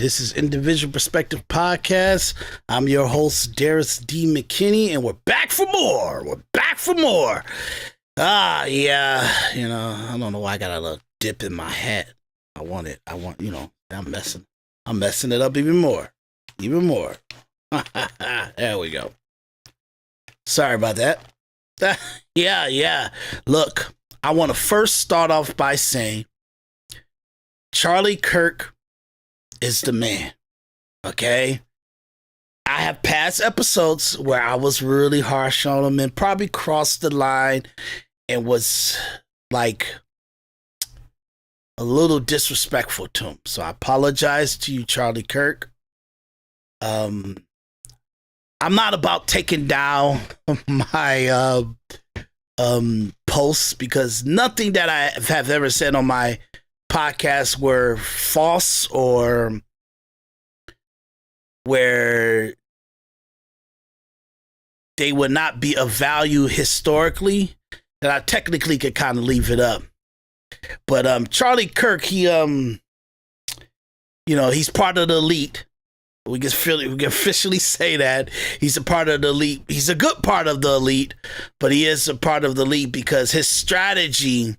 This is Individual Perspective Podcast. I'm your host, Daris D. McKinney, and we're back for more. Yeah, I don't know why I got a little dip in my hat. I'm messing it up even more. There we go. Sorry about that. Yeah. Look, I want to first start off by saying Charlie Kirk is the man, okay? I have past episodes where I was really harsh on him and probably crossed the line and was like a little disrespectful to him. So I apologize to you, Charlie Kirk. I'm not about taking down my posts because nothing that I have ever said on my podcast were false or where they would not be of value historically, that I technically could kind of leave it up. But Charlie Kirk, he he's part of the elite. We can officially say that he's a part of the elite. He's a good part of the elite, but he is a part of the elite because his strategy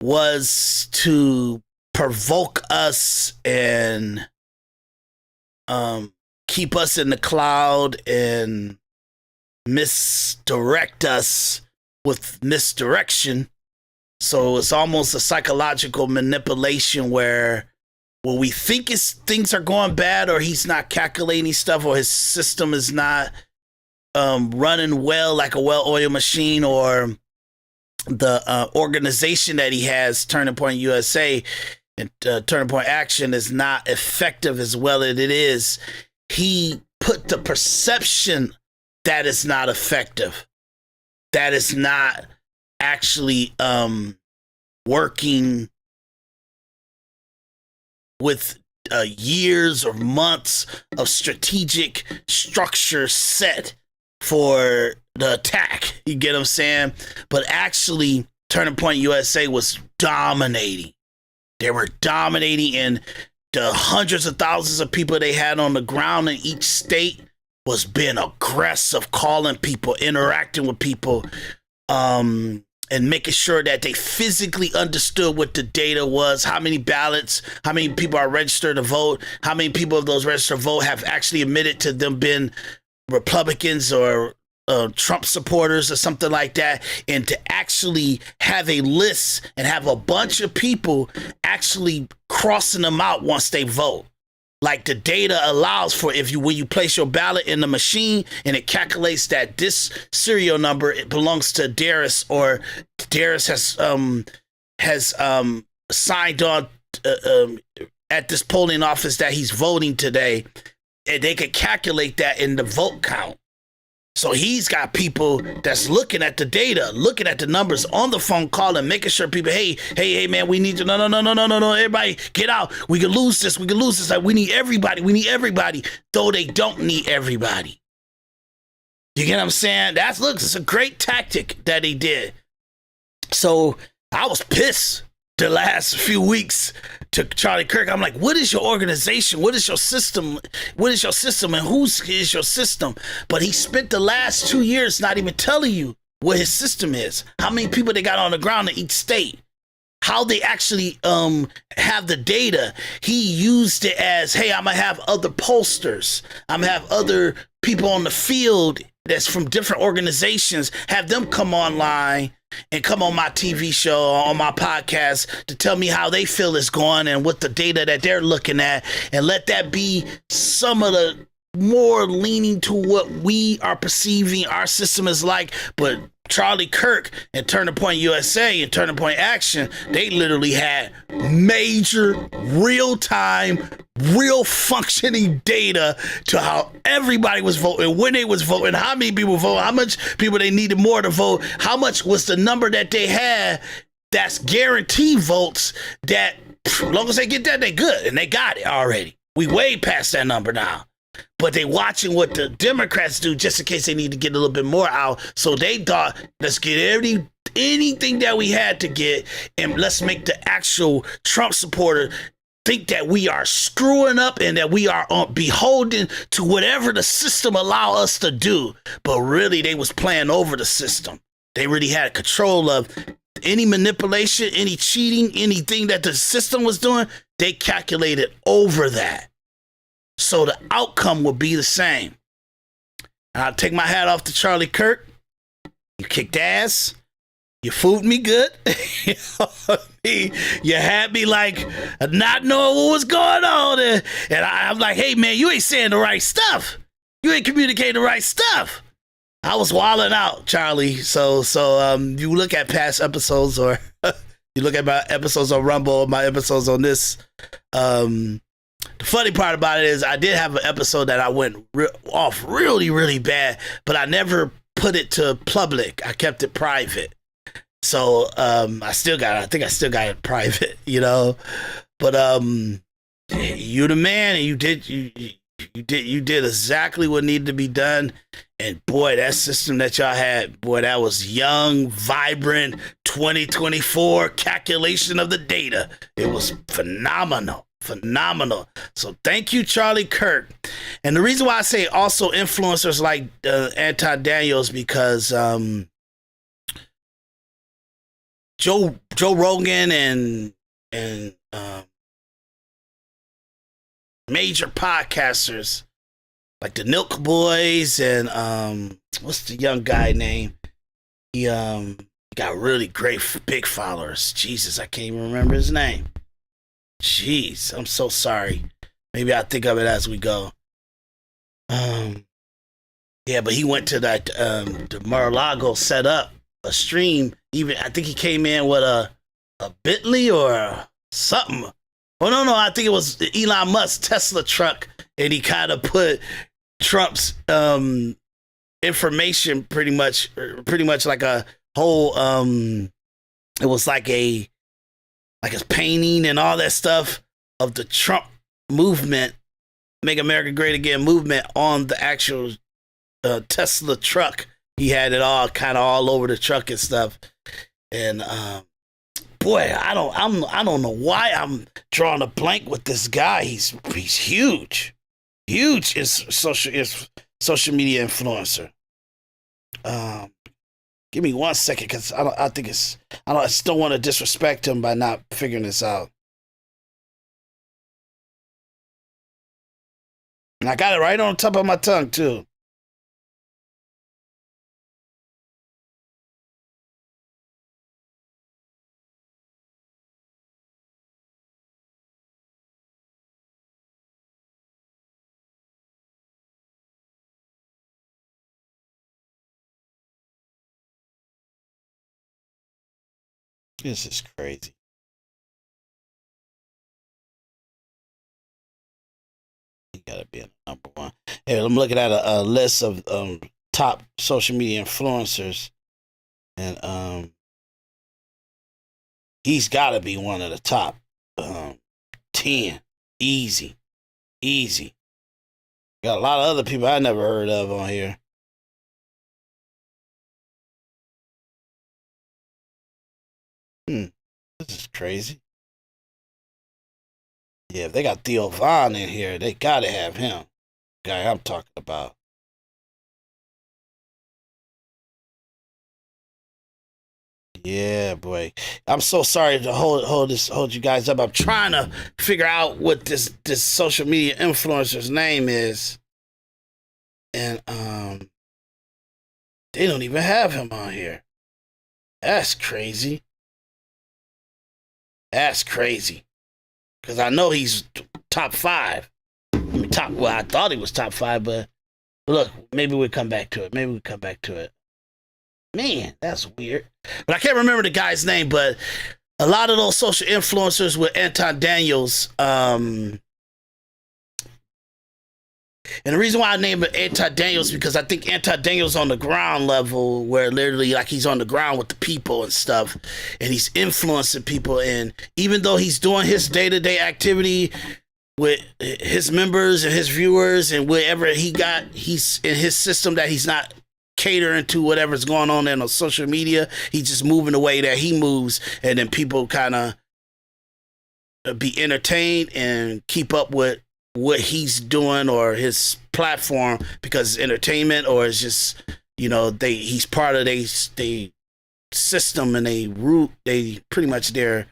was to provoke us and keep us in the cloud and misdirect us with misdirection. So it's almost a psychological manipulation where when we think things are going bad or he's not calculating stuff or his system is not running well like a well-oiled machine, or the organization that he has, Turning Point USA and Turning Point Action, is not effective as well as it is. He put the perception that it's not effective, that it's not actually working with years or months of strategic structure set for the attack. You get what I'm saying? But actually, Turning Point USA was dominating. They were dominating, and the hundreds of thousands of people they had on the ground in each state was being aggressive, calling people, interacting with people, and making sure that they physically understood what the data was, how many ballots, how many people are registered to vote, how many people of those registered to vote have actually admitted to them being Republicans or Trump supporters or something like that, and to actually have a list and have a bunch of people actually crossing them out once they vote. Like the data allows for, when you place your ballot in the machine and it calculates that this serial number, it belongs to Daris, or Daris has signed on at this polling office that he's voting today, and they could calculate that in the vote count. So he's got people that's looking at the data, looking at the numbers on the phone, calling, making sure people, hey, man, we need you. No, everybody get out. We can lose this. Like, we need everybody, though they don't need everybody. You get what I'm saying? It's a great tactic that he did. So I was pissed the last few weeks to Charlie Kirk. I'm like, what is your organization? What is your system? And whose is your system? But he spent the last 2 years not even telling you what his system is, how many people they got on the ground in each state, how they actually have the data. He used it as, hey, I'm gonna have other pollsters, I'm gonna have other people on the field that's from different organizations, have them come online and come on my TV show, on my podcast, to tell me how they feel it's going and what the data that they're looking at, and let that be some of the more leaning to what we are perceiving our system is like. But Charlie Kirk and Turning Point USA and Turning Point Action, they literally had major, real-time, real functioning data to how everybody was voting, when they was voting, how many people voted, how much people they needed more to vote, how much was the number that they had that's guaranteed votes, that as long as they get that, they good, and they got it already. We way past that number now. But they watching what the Democrats do just in case they need to get a little bit more out. So they thought, let's get anything that we had to get, and let's make the actual Trump supporter think that we are screwing up and that we are beholden to whatever the system allow us to do. But really, they was playing over the system. They really had control of any manipulation, any cheating, anything that the system was doing. They calculated over that. So the outcome will be the same. And I'll take my hat off to Charlie Kirk. You kicked ass. You fooled me good. You know what I mean? You had me like not knowing what was going on. And I'm like, hey, man, you ain't saying the right stuff. You ain't communicating the right stuff. I was wilding out, Charlie. So you look at past episodes or you look at my episodes on Rumble, my episodes on this. The funny part about it is I did have an episode that I went off really, really bad, but I never put it to public. I kept it private. So I think I still got it private, you know. But you the man, and you did exactly what needed to be done. And boy, that system that y'all had, boy, that was young, vibrant, 2024 calculation of the data. It was phenomenal. So thank you, Charlie Kirk. And the reason why I say also influencers like Anton Daniels, because Joe Rogan and major podcasters like the Milk Boys and what's the young guy name? He got really great big followers. Jesus, I can't even remember his name. Jeez, I'm so sorry. Maybe I'll think of it as we go. Yeah, but he went to that the Mar-a-Lago set up a stream. Even I think he came in with a Bentley or something. Oh no, I think it was the Elon Musk Tesla truck, and he kind of put Trump's information pretty much like a whole it was like a painting and all that stuff of the Trump movement, Make America Great Again movement on the actual Tesla truck. He had it all kind of all over the truck and stuff. And boy, I don't know why I'm drawing a blank with this guy. He's huge is social media influencer. Give me 1 second, because I still want to disrespect him by not figuring this out. And I got it right on top of my tongue too. This is crazy. You gotta be a number one. Hey, I'm looking at a list of top social media influencers, and he's gotta be one of the top 10. Easy. Got a lot of other people I never heard of on here. This is crazy. Yeah, if they got Theo Von in here, they gotta have him. Guy I'm talking about. Yeah, boy. I'm so sorry to hold you guys up. I'm trying to figure out what this social media influencer's name is. And they don't even have him on here. That's crazy. Because I know he's top 5. I thought he was top 5, but look, maybe we'll come back to it. Man, that's weird. But I can't remember the guy's name, but a lot of those social influencers with Anton Daniels, and the reason why I named it Anton Daniels is because I think Anton Daniels on the ground level, where literally like he's on the ground with the people and stuff, and he's influencing people. And even though he's doing his day-to-day activity with his members and his viewers and whatever he's in his system that he's not catering to whatever's going on social media. He's just moving the way that he moves, and then people kind of be entertained and keep up with what he's doing or his platform because it's entertainment, or it's just, you know, he's part of they system and they pretty much their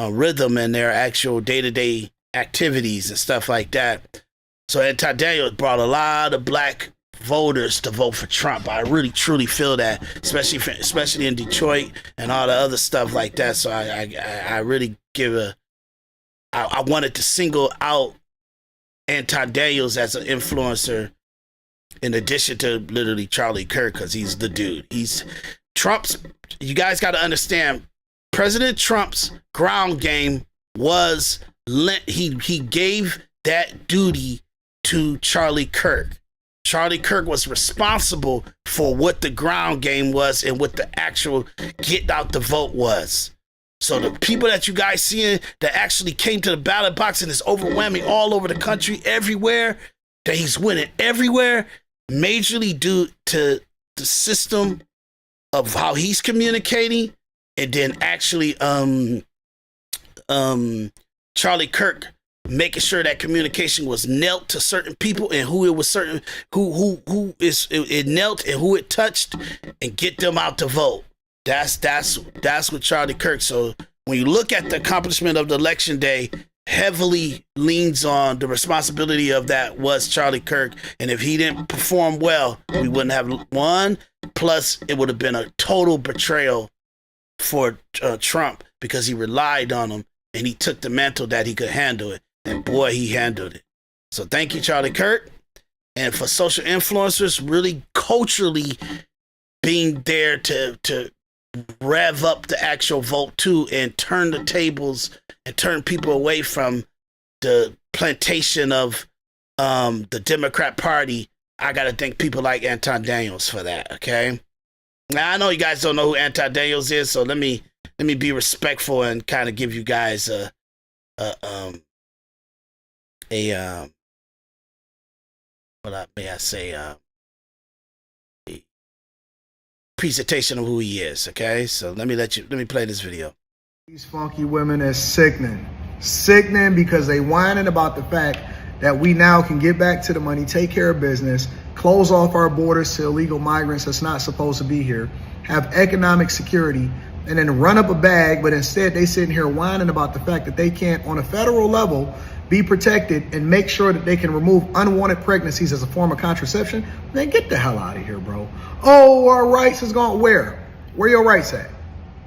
rhythm and their actual day-to-day activities and stuff like that. So Anti Daniels brought a lot of black voters to vote for Trump. I really truly feel that, especially in Detroit and all the other stuff like that. So I really I wanted to single out Anti Daniels as an influencer in addition to literally Charlie Kirk, because he's the dude. He's Trump's. You guys got to understand, President Trump's ground game was he gave that duty to Charlie Kirk. Charlie Kirk was responsible for what the ground game was and what the actual get out the vote was. So the people that you guys seeing that actually came to the ballot box and is overwhelming all over the country, everywhere, that he's winning everywhere, majorly due to the system of how he's communicating, and then actually Charlie Kirk making sure that communication was knelt to certain people and who it was certain who it knelt and who it touched, and get them out to vote. That's what Charlie Kirk. So when you look at the accomplishment of the election day, heavily leans on the responsibility of that was Charlie Kirk. And if he didn't perform well, we wouldn't have won. Plus, it would have been a total betrayal for Trump, because he relied on him and he took the mantle that he could handle it. And boy, he handled it. So thank you, Charlie Kirk. And for social influencers, really culturally being there to rev up the actual vote too, and turn the tables and turn people away from the plantation of the Democrat Party. I got to thank people like Anton Daniels for that, okay? Now, I know you guys don't know who Anton Daniels is, so let me be respectful and kind of give you guys a presentation of who he is, okay? So let me play this video. These funky women is sickening because they whining about the fact that we now can get back to the money, take care of business, close off our borders to illegal migrants that's not supposed to be here, have economic security, and then run up a bag, but instead they sitting here whining about the fact that they can't, on a federal level, be protected and make sure that they can remove unwanted pregnancies as a form of contraception. Man, get the hell out of here, bro. Oh, our rights is gone. Where your rights at?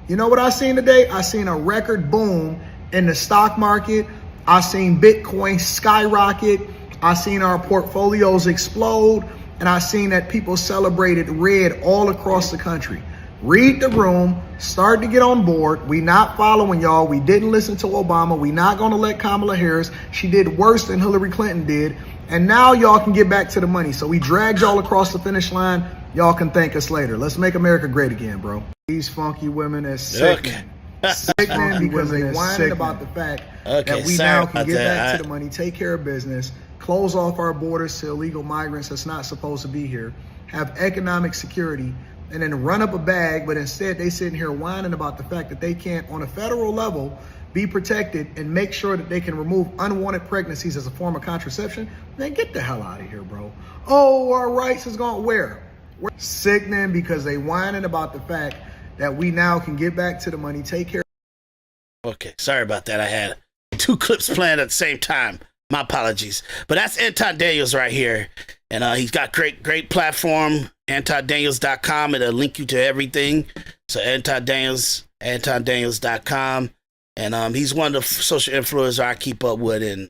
You know what I seen today? I seen a record boom in the stock market. I seen Bitcoin skyrocket. I seen our portfolios explode. And I seen that people celebrated red all across the country. Read the room, start to get on board. We not following y'all. We didn't listen to Obama. We not going to let Kamala Harris. She did worse than Hillary Clinton did. And now y'all can get back to the money. So we dragged y'all across the finish line. Y'all can thank us later. Let's make America great again, bro. These funky women is sickening. Sickening because they whining about the fact that we now can get back to the money, take care of business, close off our borders to illegal migrants that's not supposed to be here, have economic security, and then run up a bag, but instead they sitting here whining about the fact that they can't, on a federal level, be protected and make sure that they can remove unwanted pregnancies as a form of contraception. Man, get the hell out of here, bro. Oh, our rights is gone. Where? Sickening because they whining about the fact that we now can get back to the money, take care. Okay, sorry about that. I had two clips playing at the same time. My apologies. But that's Anton Daniels right here. And he's got great platform, antidaniels.com. It'll link you to everything. So antidaniels.com. And he's one of the social influencers I keep up with. And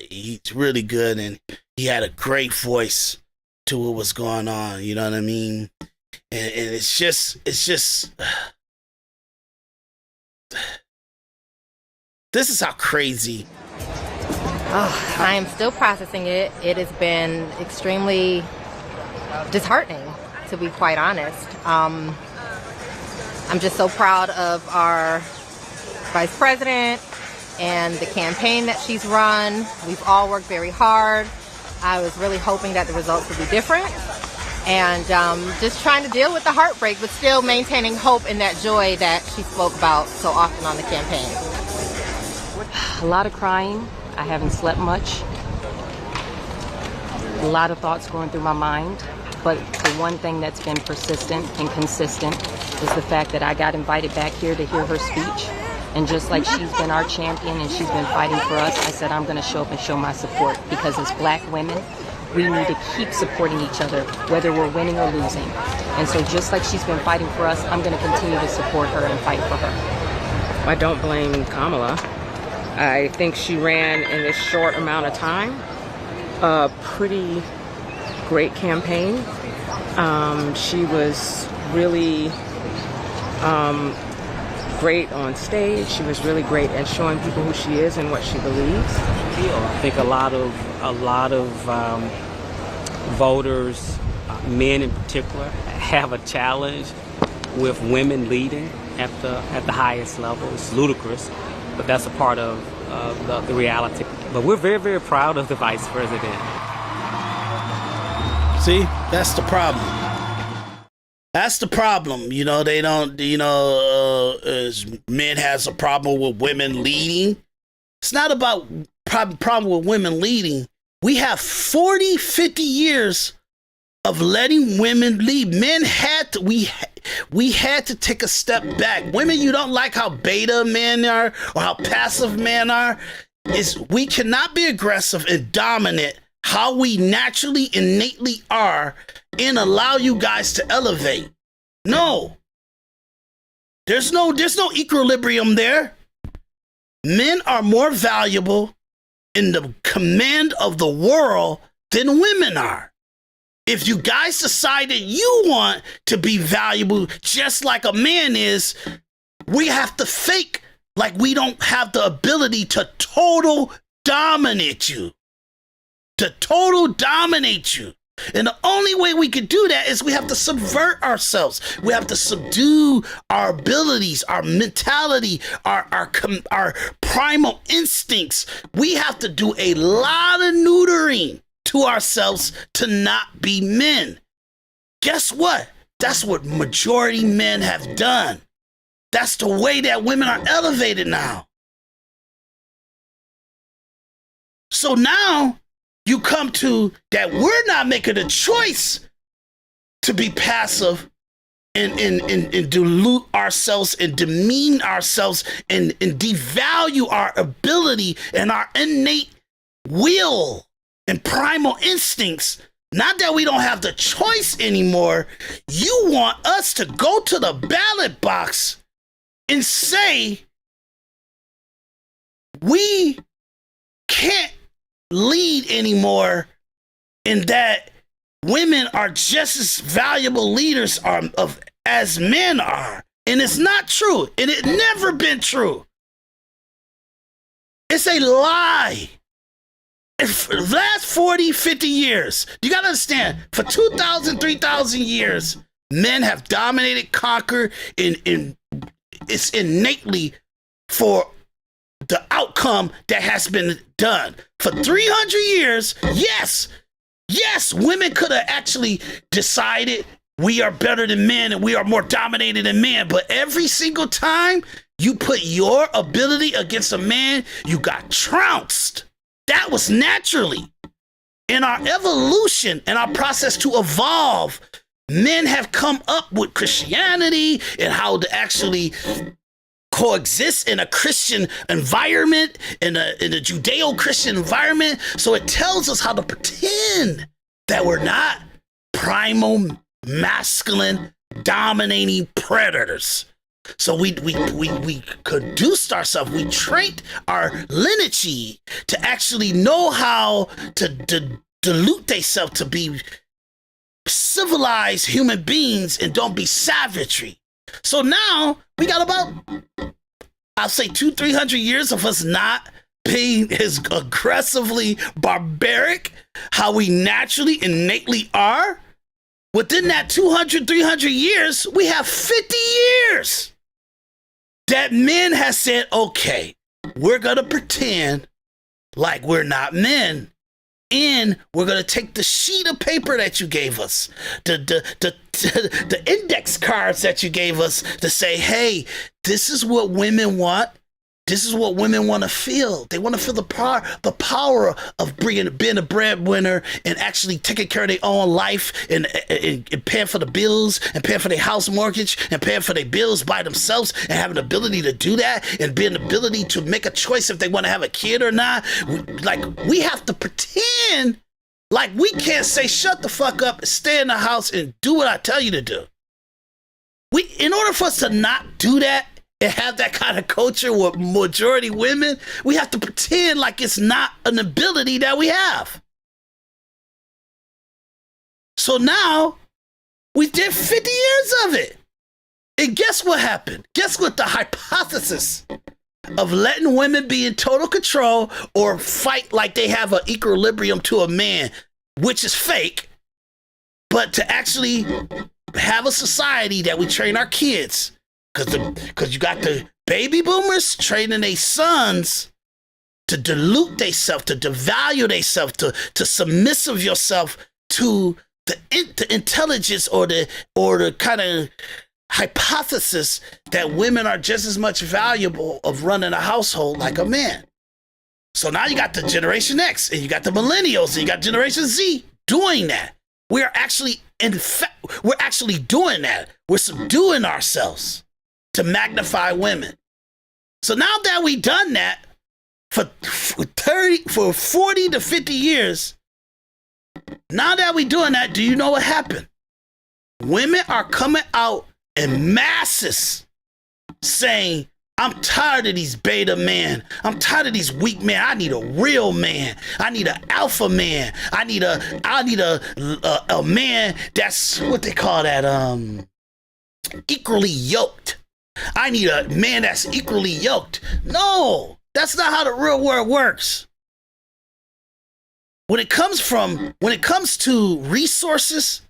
he's really good. And he had a great voice to what was going on. You know what I mean? And it's just this is how crazy. Oh, I am still processing it. It has been extremely disheartening, to be quite honest. I'm just so proud of our vice president and the campaign that she's run. We've all worked very hard. I was really hoping that the results would be different. And just trying to deal with the heartbreak, but still maintaining hope and that joy that she spoke about so often on the campaign. A lot of crying. I haven't slept much. A lot of thoughts going through my mind. But the one thing that's been persistent and consistent is the fact that I got invited back here to hear her speech. And just like she's been our champion and she's been fighting for us, I said I'm going to show up and show my support. Because as black women, we need to keep supporting each other, whether we're winning or losing. And so just like she's been fighting for us, I'm going to continue to support her and fight for her. I don't blame Kamala. I think she ran in this short amount of time a pretty great campaign. She was really great on stage. She was really great at showing people who she is and what she believes. I think a lot of voters, men in particular, have a challenge with women leading at the highest level. It's ludicrous, but that's a part of the reality. But we're very, very proud of the vice president. See, that's the problem. That's the problem. You know, they don't, as men has a problem with women leading. It's not about problem with women leading. We have 40, 50 years of letting women lead. Men had to, we had to take a step back. Women, you don't like how beta men are or how passive men are. We cannot be aggressive and dominant how we naturally, innately are and allow you guys to elevate. No. There's no equilibrium there. Men are more valuable in the command of the world than women are. If you guys decided you want to be valuable just like a man is, we have to fake like we don't have the ability to total dominate you. To total dominate you. And the only way we can do that is we have to subvert ourselves. We have to subdue our abilities, our mentality, our primal instincts. We have to do a lot of neutering to ourselves to not be men. Guess what? That's what majority men have done. That's the way that women are elevated now. So now you come to that we're not making a choice to be passive and dilute ourselves and demean ourselves and devalue our ability and our innate will and primal instincts. Not that we don't have the choice anymore. You want us to go to the ballot box and say we can't lead anymore, and that women are just as valuable leaders as men are. And it's not true. And it never been true. It's a lie. For the last 40, 50 years, you got to understand, for 2,000, 3,000 years, men have dominated, conquered, and it's innately for the outcome that has been done. For 300 years, yes, women could have actually decided we are better than men and we are more dominated than men. But every single time you put your ability against a man, you got trounced. That was naturally. In our evolution and our process to evolve, men have come up with Christianity and how to actually coexist in a Christian environment, in a Judeo-Christian environment. So it tells us how to pretend that we're not primal, masculine, dominating predators. So we conduced ourselves, we trained our lineage to actually know how to dilute themselves to be civilized human beings and don't be savagery. So now we got about, I'll say 200-300 years of us not being as aggressively barbaric, how we naturally, innately are. Within that 200-300 years, we have 50 years that men has said, okay, we're going to pretend like we're not men. And we're going to take the sheet of paper that you gave us, the index cards that you gave us to say, hey, this is what women want. This is what women want to feel. They want to feel the power of being a breadwinner and actually taking care of their own life and paying for the bills and paying for their house mortgage and paying for their bills by themselves and having the ability to do that and being the ability to make a choice if they want to have a kid or not. We have to pretend like we can't say, shut the fuck up, stay in the house and do what I tell you to do. In order for us to not do that, and have that kind of culture with majority women, we have to pretend like it's not an ability that we have. So now, we did 50 years of it. And guess what happened? Guess what the hypothesis of letting women be in total control or fight like they have an equilibrium to a man, which is fake, but to actually have a society that we train our kids. Because you got the baby boomers training their sons to dilute themselves, to devalue themselves, to submissive yourself to the intelligence or the kind of hypothesis that women are just as much valuable of running a household like a man. So now you got the Generation X and you got the Millennials and you got Generation Z doing that. We're actually doing that. We're subduing ourselves to magnify women. So now that we've done that for 40 to 50 years, now that we're doing that, do you know what happened? Women are coming out in masses saying, I'm tired of these beta men. I'm tired of these weak men. I need a real man. I need an alpha man. I need a man that's what they call that, equally yoked. I need a man that's equally yoked. No, that's not how the real world works. When it comes to resources,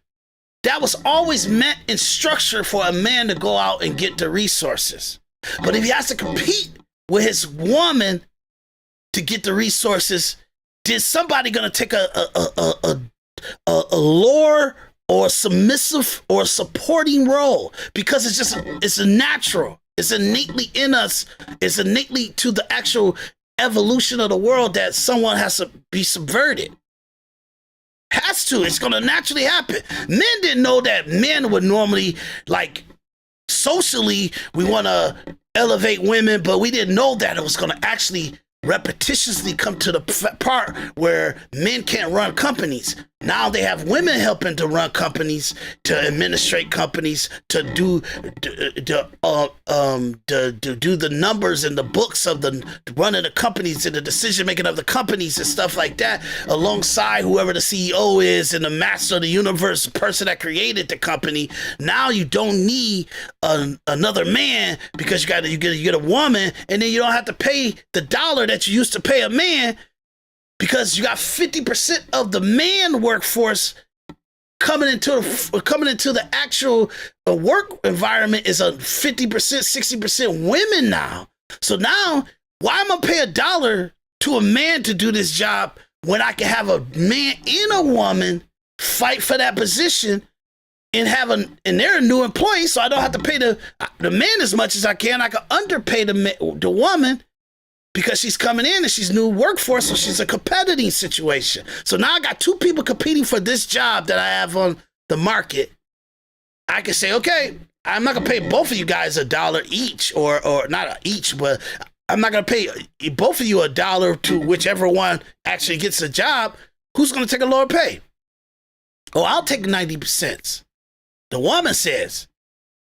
that was always meant in structure for a man to go out and get the resources. But if he has to compete with his woman to get the resources, is somebody gonna take a lower or submissive or supporting role? Because it's a natural. It's innately in us. It's innately to the actual evolution of the world that someone has to be subverted. Has to. It's going to naturally happen. Men didn't know that men would normally, like, socially, we want to elevate women, but we didn't know that it was going to actually repetitiously come to the part where men can't run companies. Now they have women helping to run companies, to administrate companies, to do the numbers and the books of the running the companies and the decision making of the companies and stuff like that, alongside whoever the CEO is and the master of the universe, the person that created the company. Now you don't need another man because you get a woman, and then you don't have to pay the dollar that you used to pay a man, because you got 50% of the man workforce coming into the actual work environment is a 50%, 60% women now. So now, why am I pay $1 to a man to do this job when I can have a man and a woman fight for that position and they're a new employee, so I don't have to pay the man as much as I can. I can underpay the woman, because she's coming in and she's new workforce, so she's a competing situation. So now I got two people competing for this job that I have on the market. I can say, okay, I'm not gonna pay both of you guys $1 each, or not each, but I'm not gonna pay both of you $1 to whichever one actually gets the job. Who's gonna take a lower pay? Oh, I'll take 90%. The woman says,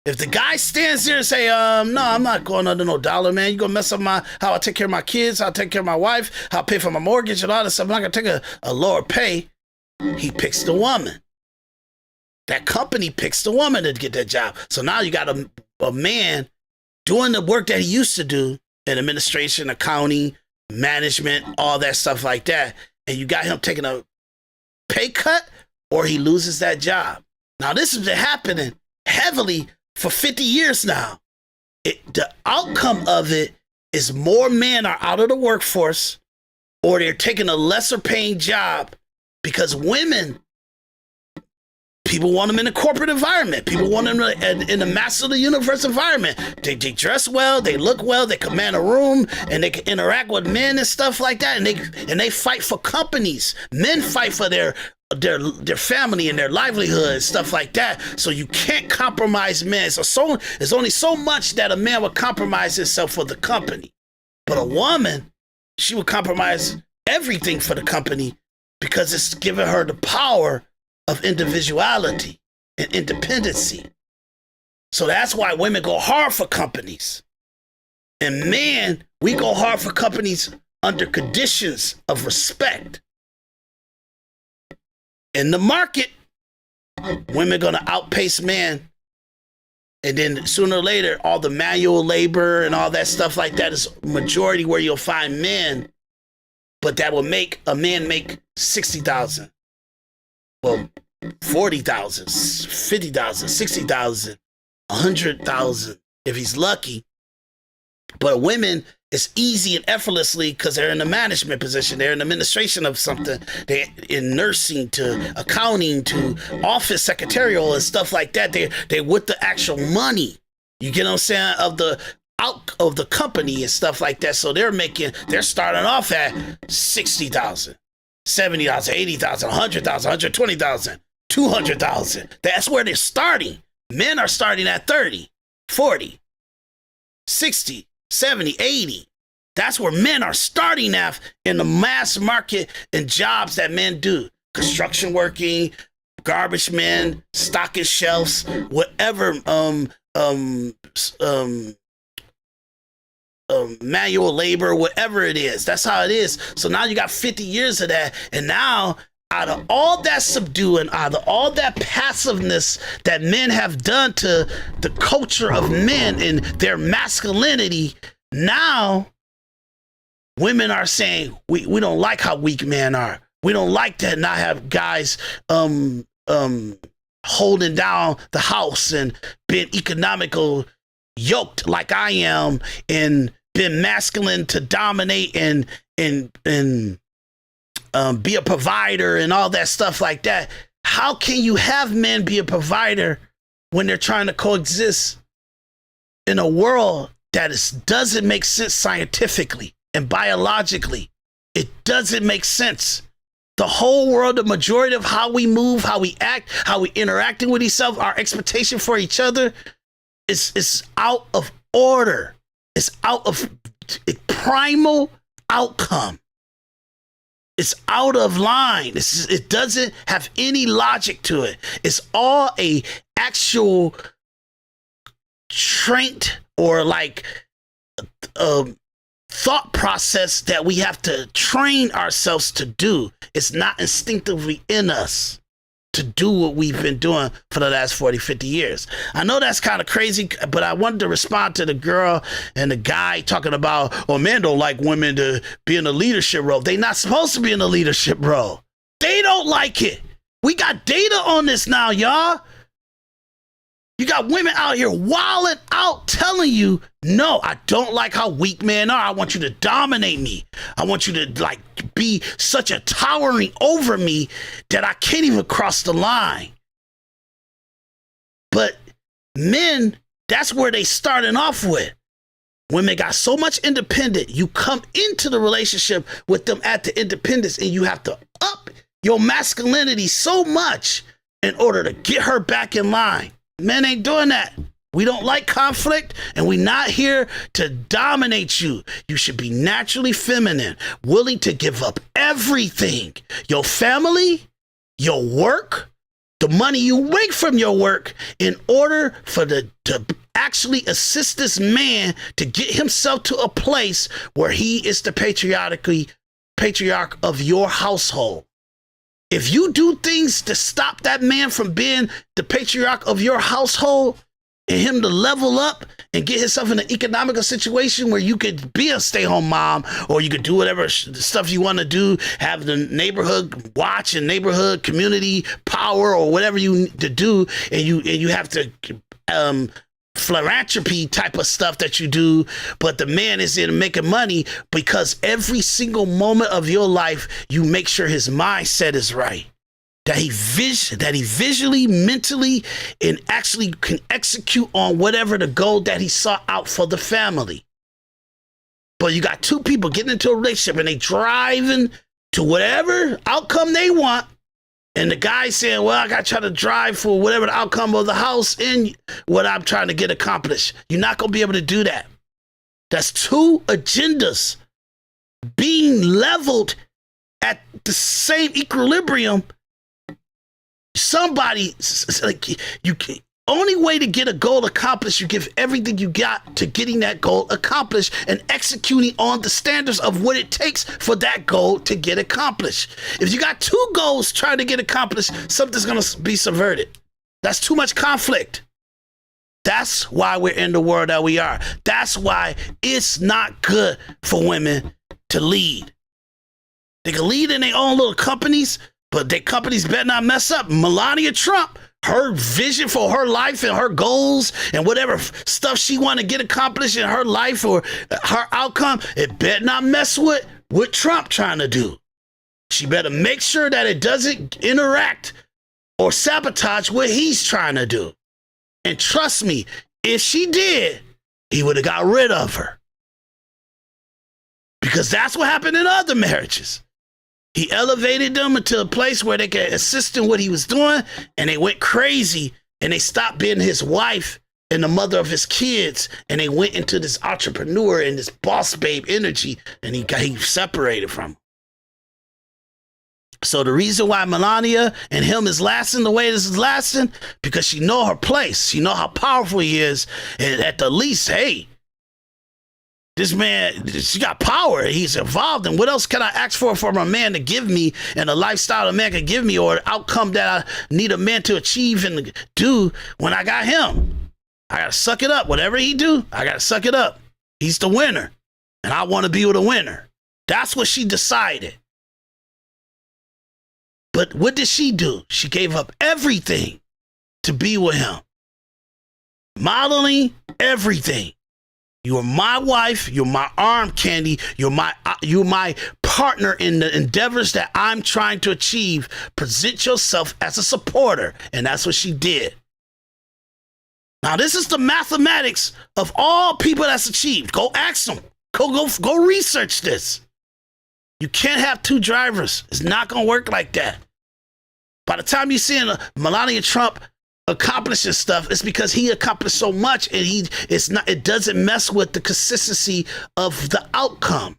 if the guy stands there and say, no, I'm not going under no dollar, man. You're going to mess up how I take care of my kids, how I take care of my wife, how I pay for my mortgage and all that stuff. I'm not going to take a lower pay. He picks the woman. That company picks the woman to get that job. So now you got a man doing the work that he used to do in administration, accounting, management, all that stuff like that. And you got him taking a pay cut, or he loses that job. Now, this has been happening heavily for 50 years now. The outcome of it is more men are out of the workforce, or they're taking a lesser paying job because women People want them in a corporate environment. People want them in a master of the universe environment. They dress well, they look well, they command a room, and they can interact with men and stuff like that. And they fight for companies. Men fight for their family and their livelihood and stuff like that. So you can't compromise men. So there's only so much that a man would compromise himself for the company. But a woman, she would compromise everything for the company because it's giving her the power of individuality and independency. So that's why women go hard for companies. And men, we go hard for companies under conditions of respect. In the market, women gonna outpace men. And then sooner or later, all the manual labor and all that stuff like that is majority where you'll find men. But that will make a man make 60,000. Well, 40,000, 50,000, 60,000, 100,000 if he's lucky. But women, it's easy and effortlessly because they're in a management position. They're in administration of something. They're in nursing to accounting to office secretarial and stuff like that. They're with the actual money. You get what I'm saying? Of the company and stuff like that. So they're starting off at 60,000, 70,000, 80,000, 100,000, 120,000, 200,000. That's where they're starting. Men are starting at 30, 40, 60, 70, 80. That's where men are starting at in the mass market and jobs that men do. Construction working, garbage men, stocking shelves, whatever, manual labor, whatever it is. That's how it is. So now you got 50 years of that. And now out of all that subduing, out of all that passiveness that men have done to the culture of men and their masculinity, now women are saying, we don't like how weak men are. We don't like to not have guys holding down the house and being economical yoked like I am and been masculine to dominate and be a provider and all that stuff like that. How can you have men be a provider when they're trying to coexist in a world that doesn't make sense scientifically and biologically? It doesn't make sense. The whole world, the majority of how we move, how we act, how we interacting with each other, our expectation for each other is out of order. It's out of primal outcome. It's out of line. It doesn't have any logic to it. It's all a actual trait or like thought process that we have to train ourselves to do. It's not instinctively in us to do what we've been doing for the last 40, 50 years. I know that's kind of crazy, but I wanted to respond to the girl and the guy talking about, oh, men don't like women to be in a leadership role. They're not supposed to be in a leadership role. They don't like it. We got data on this now, y'all. You got women out here wilding out telling you, no, I don't like how weak men are. I want you to dominate me. I want you to like be such a towering over me that I can't even cross the line. But men, that's where they starting off with. Women got so much independent. You come into the relationship with them at the independence and you have to up your masculinity so much in order to get her back in line. Men ain't doing that. We don't like conflict, and we're not here to dominate you. You should be naturally feminine, willing to give up everything. Your family, your work, the money you make from your work in order for to actually assist this man to get himself to a place where he is the patriarch of your household. If you do things to stop that man from being the patriarch of your household and him to level up and get himself in an economical situation where you could be a stay-home mom or you could do whatever stuff you want to do, have the neighborhood watch and neighborhood community power or whatever you need to do, and you have to philanthropy type of stuff that you do, but the man is in making money because every single moment of your life, you make sure his mindset is right. that he visually, mentally, and actually can execute on whatever the goal that he sought out for the family. But you got two people getting into a relationship and they driving to whatever outcome they want. And the guy saying, well, I got to try to drive for whatever the outcome of the house and what I'm trying to get accomplished. You're not going to be able to do that. That's two agendas being leveled at the same equilibrium. Somebody, like, you can, only way to get a goal accomplished, you give everything you got to getting that goal accomplished and executing on the standards of what it takes for that goal to get accomplished. If you got two goals trying to get accomplished, something's going to be subverted. That's too much conflict. That's why we're in the world that we are. That's why it's not good for women to lead. They can lead in their own little companies, but their companies better not mess up. Melania Trump, her vision for her life and her goals and whatever stuff she want to get accomplished in her life or her outcome, it better not mess with what Trump trying to do. She better make sure that it doesn't interact or sabotage what he's trying to do. And trust me, if she did, he would have got rid of her. Because that's what happened in other marriages. He elevated them into a place where they could assist in what he was doing, and they went crazy, and they stopped being his wife and the mother of his kids, and they went into this entrepreneur and this boss babe energy, and he separated from him. So the reason why Melania and him is lasting the way this is lasting, because she know her place. She know how powerful he is, and at the least, hey, this man, she got power. He's involved. And what else can I ask for from a man to give me and a lifestyle a man can give me or an outcome that I need a man to achieve and do when I got him? I got to suck it up. Whatever he do, I got to suck it up. He's the winner. And I want to be with a winner. That's what she decided. But what did she do? She gave up everything to be with him. Modeling everything. You're my wife. You're my arm candy. You're my partner in the endeavors that I'm trying to achieve. Present yourself as a supporter. And that's what she did. Now, this is the mathematics of all people that's achieved. Go ask them. Go research this. You can't have two drivers. It's not going to work like that. By the time you're seeing Melania Trump accomplishing stuff, it's because he accomplished so much and it doesn't mess with the consistency of the outcome.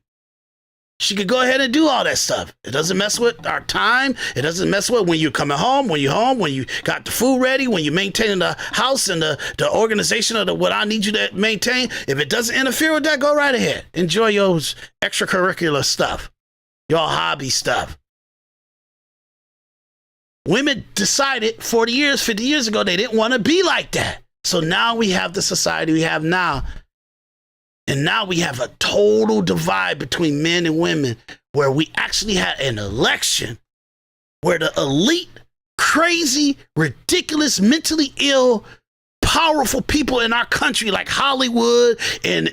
She could go ahead and do all that stuff. It doesn't mess with our time. It doesn't mess with when you're coming home, when you're home, when you got the food ready, when you're maintaining the house and the organization of what I need you to maintain. If it doesn't interfere with that, go right ahead. Enjoy your extracurricular stuff, your hobby stuff. Women decided 40 years, 50 years ago, they didn't want to be like that. So now we have the society we have now. And now we have a total divide between men and women where we actually had an election where the elite, crazy, ridiculous, mentally ill, powerful people in our country like Hollywood and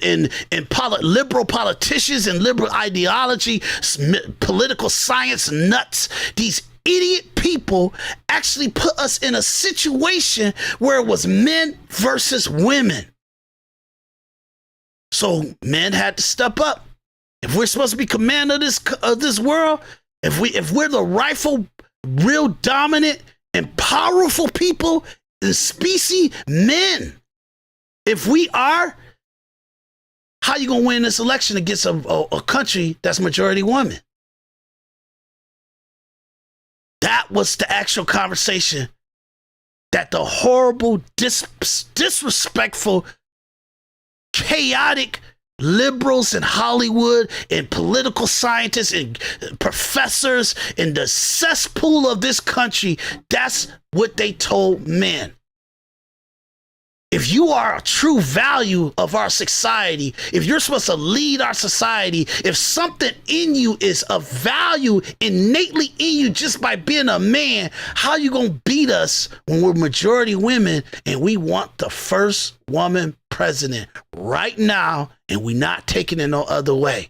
liberal politicians and liberal ideology, political science nuts, these idiot people actually put us in a situation where it was men versus women. So men had to step up. If we're supposed to be commander of this world, if we're the rightful, real dominant and powerful people, the species, men, if we are, how you gonna win this election against a country that's majority women? That was the actual conversation that the horrible, disrespectful, chaotic liberals in Hollywood and political scientists and professors in the cesspool of this country, that's what they told men. If you are a true value of our society, if you're supposed to lead our society, if something in you is of value innately in you just by being a man, how you gonna beat us when we're majority women and we want the first woman president right now and we're not taking it no other way?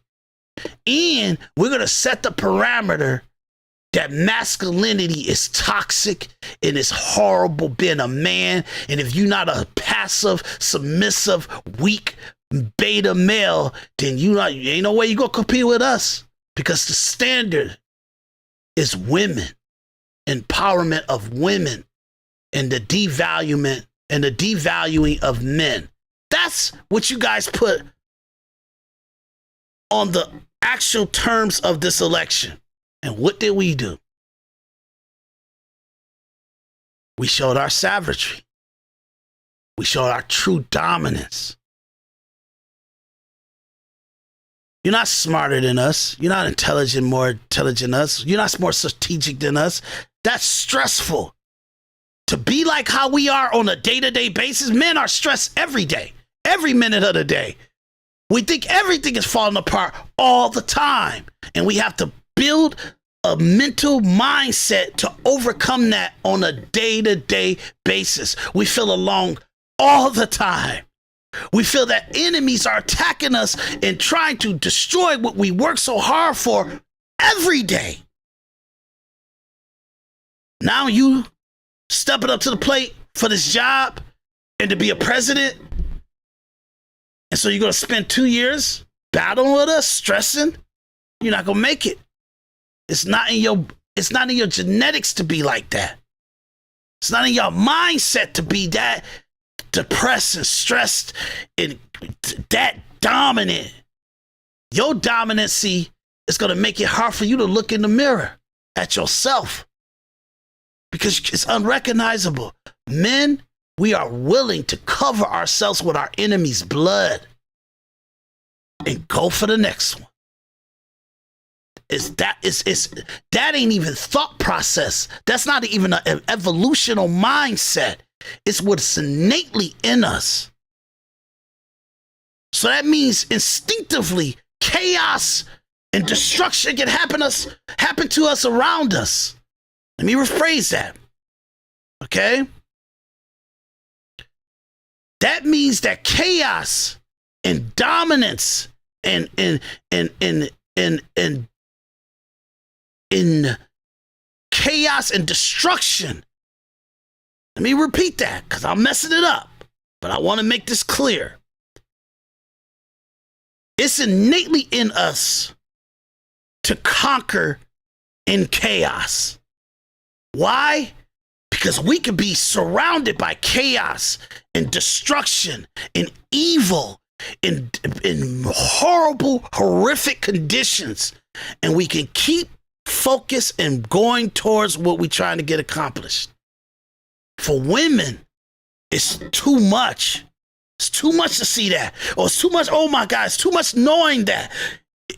And we're gonna set the parameter that masculinity is toxic and it's horrible being a man. And if you're not a passive, submissive, weak beta male, then you ain't no way you gonna compete with us, because the standard is women, empowerment of women, and the devaluing of men. That's what you guys put on the actual terms of this election. And what did we do? We showed our savagery. We showed our true dominance. You're not smarter than us. You're not more intelligent than us. You're not more strategic than us. That's stressful. To be like how we are on a day-to-day basis, men are stressed every day, every minute of the day. We think everything is falling apart all the time. And we have to build a mental mindset to overcome that on a day-to-day basis. We feel alone all the time. We feel that enemies are attacking us and trying to destroy what we work so hard for every day. Now you stepping up to the plate for this job and to be a president. And so you're going to spend 2 years battling with us, stressing. You're not going to make it. It's not in your genetics to be like that. It's not in your mindset to be that depressed and stressed and that dominant. Your dominancy is going to make it hard for you to look in the mirror at yourself, because it's unrecognizable. Men, we are willing to cover ourselves with our enemy's blood and go for the next one. That ain't even thought process. That's not even an evolutional mindset. It's what's innately in us. So that means instinctively chaos and destruction can happen to us around us. Let me rephrase that. Okay? That means that chaos and dominance and chaos and destruction. Let me repeat that, because I'm messing it up, but I want to make this clear. It's innately in us to conquer in chaos. Why? Because we could be surrounded by chaos and destruction and evil in horrible, horrific conditions, and we can keep focused and going towards what we're trying to get accomplished. For women, it's too much. It's too much to see that. Or it's too much, oh my God, it's too much knowing that.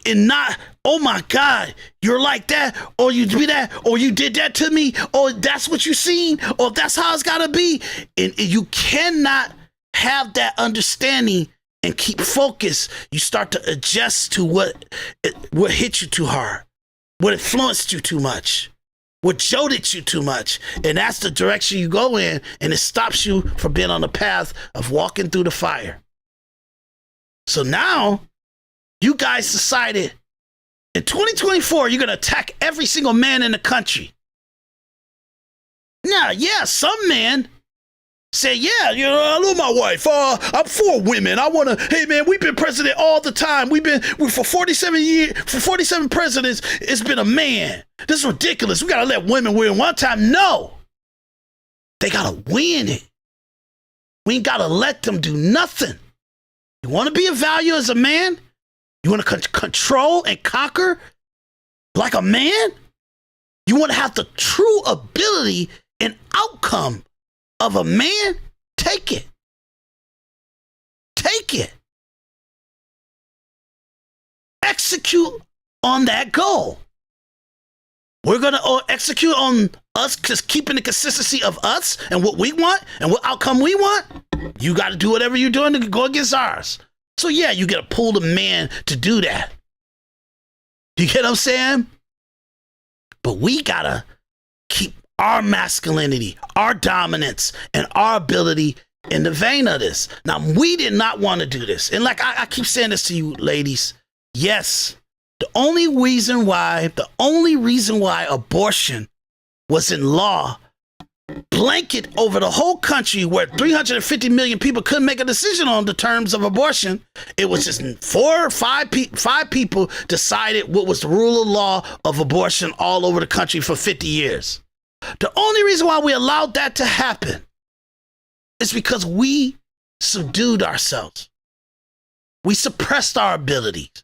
And not, oh my God, you're like that, or you do that, or you did that to me, or that's what you seen, or that's how it's gotta be. And you cannot have that understanding and keep focused. You start to adjust to what hit you too hard, what influenced you too much, what jolted you too much. And that's the direction you go in, and it stops you from being on the path of walking through the fire. So now, you guys decided in 2024, you're going to attack every single man in the country. Now, yeah, some men say, yeah, you know, I love my wife. I'm for women. I want to, hey man, we've been president all the time. For 47 years, for 47 presidents, it's been a man. This is ridiculous. We got to let women win one time. No, they got to win it. We ain't got to let them do nothing. You want to be of value as a man? You want to control and conquer like a man? You want to have the true ability and outcome of a man? Take it. Take it. Execute on that goal. We're going to execute on us just keeping the consistency of us and what we want and what outcome we want. You got to do whatever you're doing to go against ours. So yeah, you got to pull the man to do that. You get what I'm saying? But we got to keep our masculinity, our dominance, and our ability in the vein of this. Now, we did not want to do this. And like I keep saying this to you ladies, yes, The only reason why abortion was in law, blanket over the whole country, where 350 million people couldn't make a decision on the terms of abortion. It was just five people decided what was the rule of law of abortion all over the country for 50 years. The only reason why we allowed that to happen is because we subdued ourselves. We suppressed our abilities.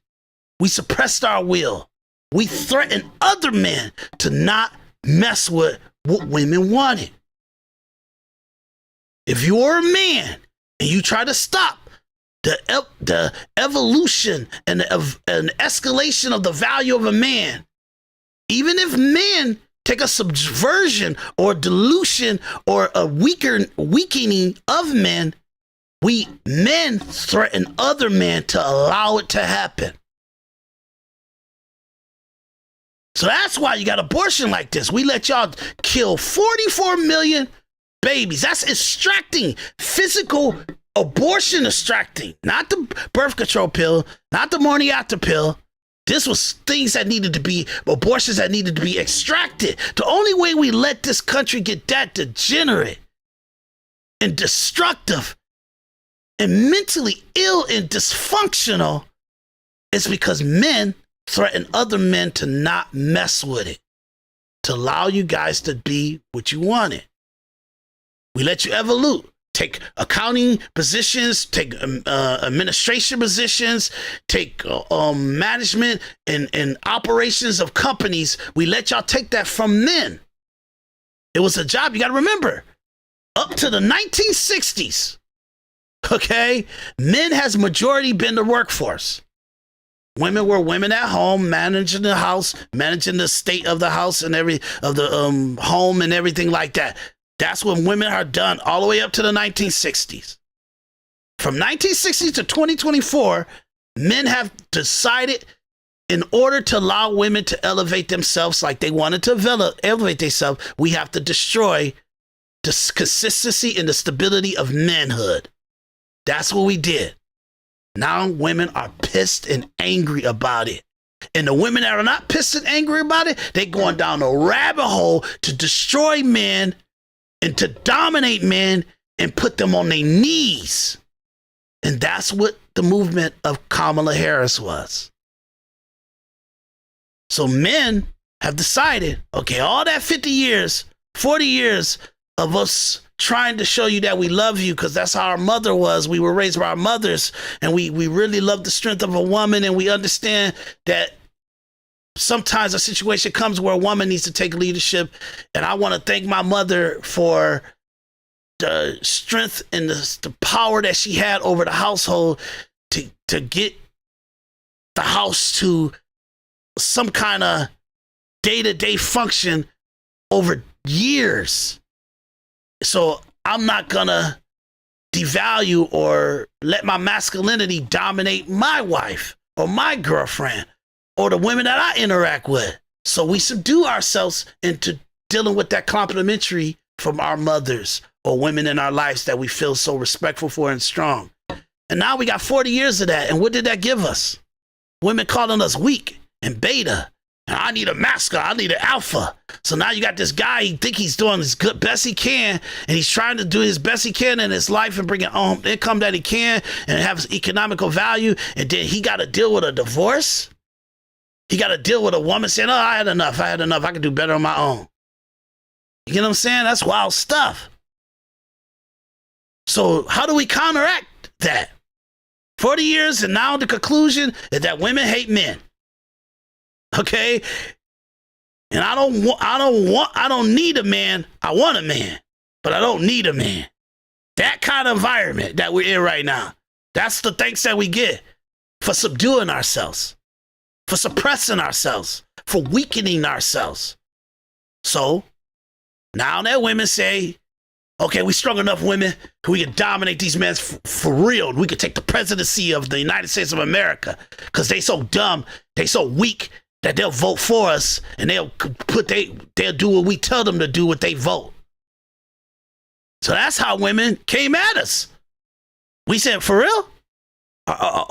We suppressed our will. We threatened other men to not mess with what women wanted. If you're a man and you try to stop the evolution and the escalation of the value of a man, even if men take a subversion or dilution or a weakening of men, we men threaten other men to allow it to happen. So that's why you got abortion like this. We let y'all kill 44 million babies. That's extracting, physical abortion extracting, not the birth control pill, not the morning after pill. This was things that needed to be, abortions that needed to be extracted. The only way we let this country get that degenerate and destructive and mentally ill and dysfunctional is because men threaten other men to not mess with it, to allow you guys to be what you wanted. We let you evolve. Take accounting positions, take administration positions, take management and operations of companies. We let y'all take that from men. It was a job. You got to remember, up to the 1960s, okay, men has majority been the workforce. Women were women at home, managing the house, managing the state of the house and home and everything like that. That's when women are done all the way up to the 1960s. From 1960 to 2024, men have decided in order to allow women to elevate themselves like they wanted to elevate themselves, we have to destroy the consistency and the stability of manhood. That's what we did. Now women are pissed and angry about it. And the women that are not pissed and angry about it, they're going down a rabbit hole to destroy men and to dominate men and put them on their knees. And that's what the movement of Kamala Harris was. So men have decided, okay, all that 50 years, 40 years of us trying to show you that we love you because that's how our mother was. We were raised by our mothers, and we really love the strength of a woman, and we understand that sometimes a situation comes where a woman needs to take leadership. And I want to thank my mother for the strength and the power that she had over the household to get the house to some kind of day-to-day function over years. So I'm not going to devalue or let my masculinity dominate my wife or my girlfriend or the women that I interact with. So we subdue ourselves into dealing with that complimentary from our mothers or women in our lives that we feel so respectful for and strong. And now we got 40 years of that. And what did that give us? Women calling us weak and beta. And I need a mascot. I need an alpha. So now you got this guy, he think he's doing his best he can, and he's trying to do his best he can in his life and bring in income that he can and have economical value. And then he got to deal with a divorce. He got to deal with a woman saying, oh, I had enough. I can do better on my own. You know what I'm saying? That's wild stuff. So how do we counteract that? 40 years, and now the conclusion is that women hate men. Okay? And I don't need a man. I want a man, but I don't need a man. That kind of environment that we're in right now. That's the thanks that we get for subduing ourselves, for suppressing ourselves, for weakening ourselves. So now that women say, okay, we strong enough women who we can dominate these men for real. We can take the presidency of the United States of America because they so dumb, they so weak that they'll vote for us and they'll do what we tell them to do with they vote. So that's how women came at us. We said, for real?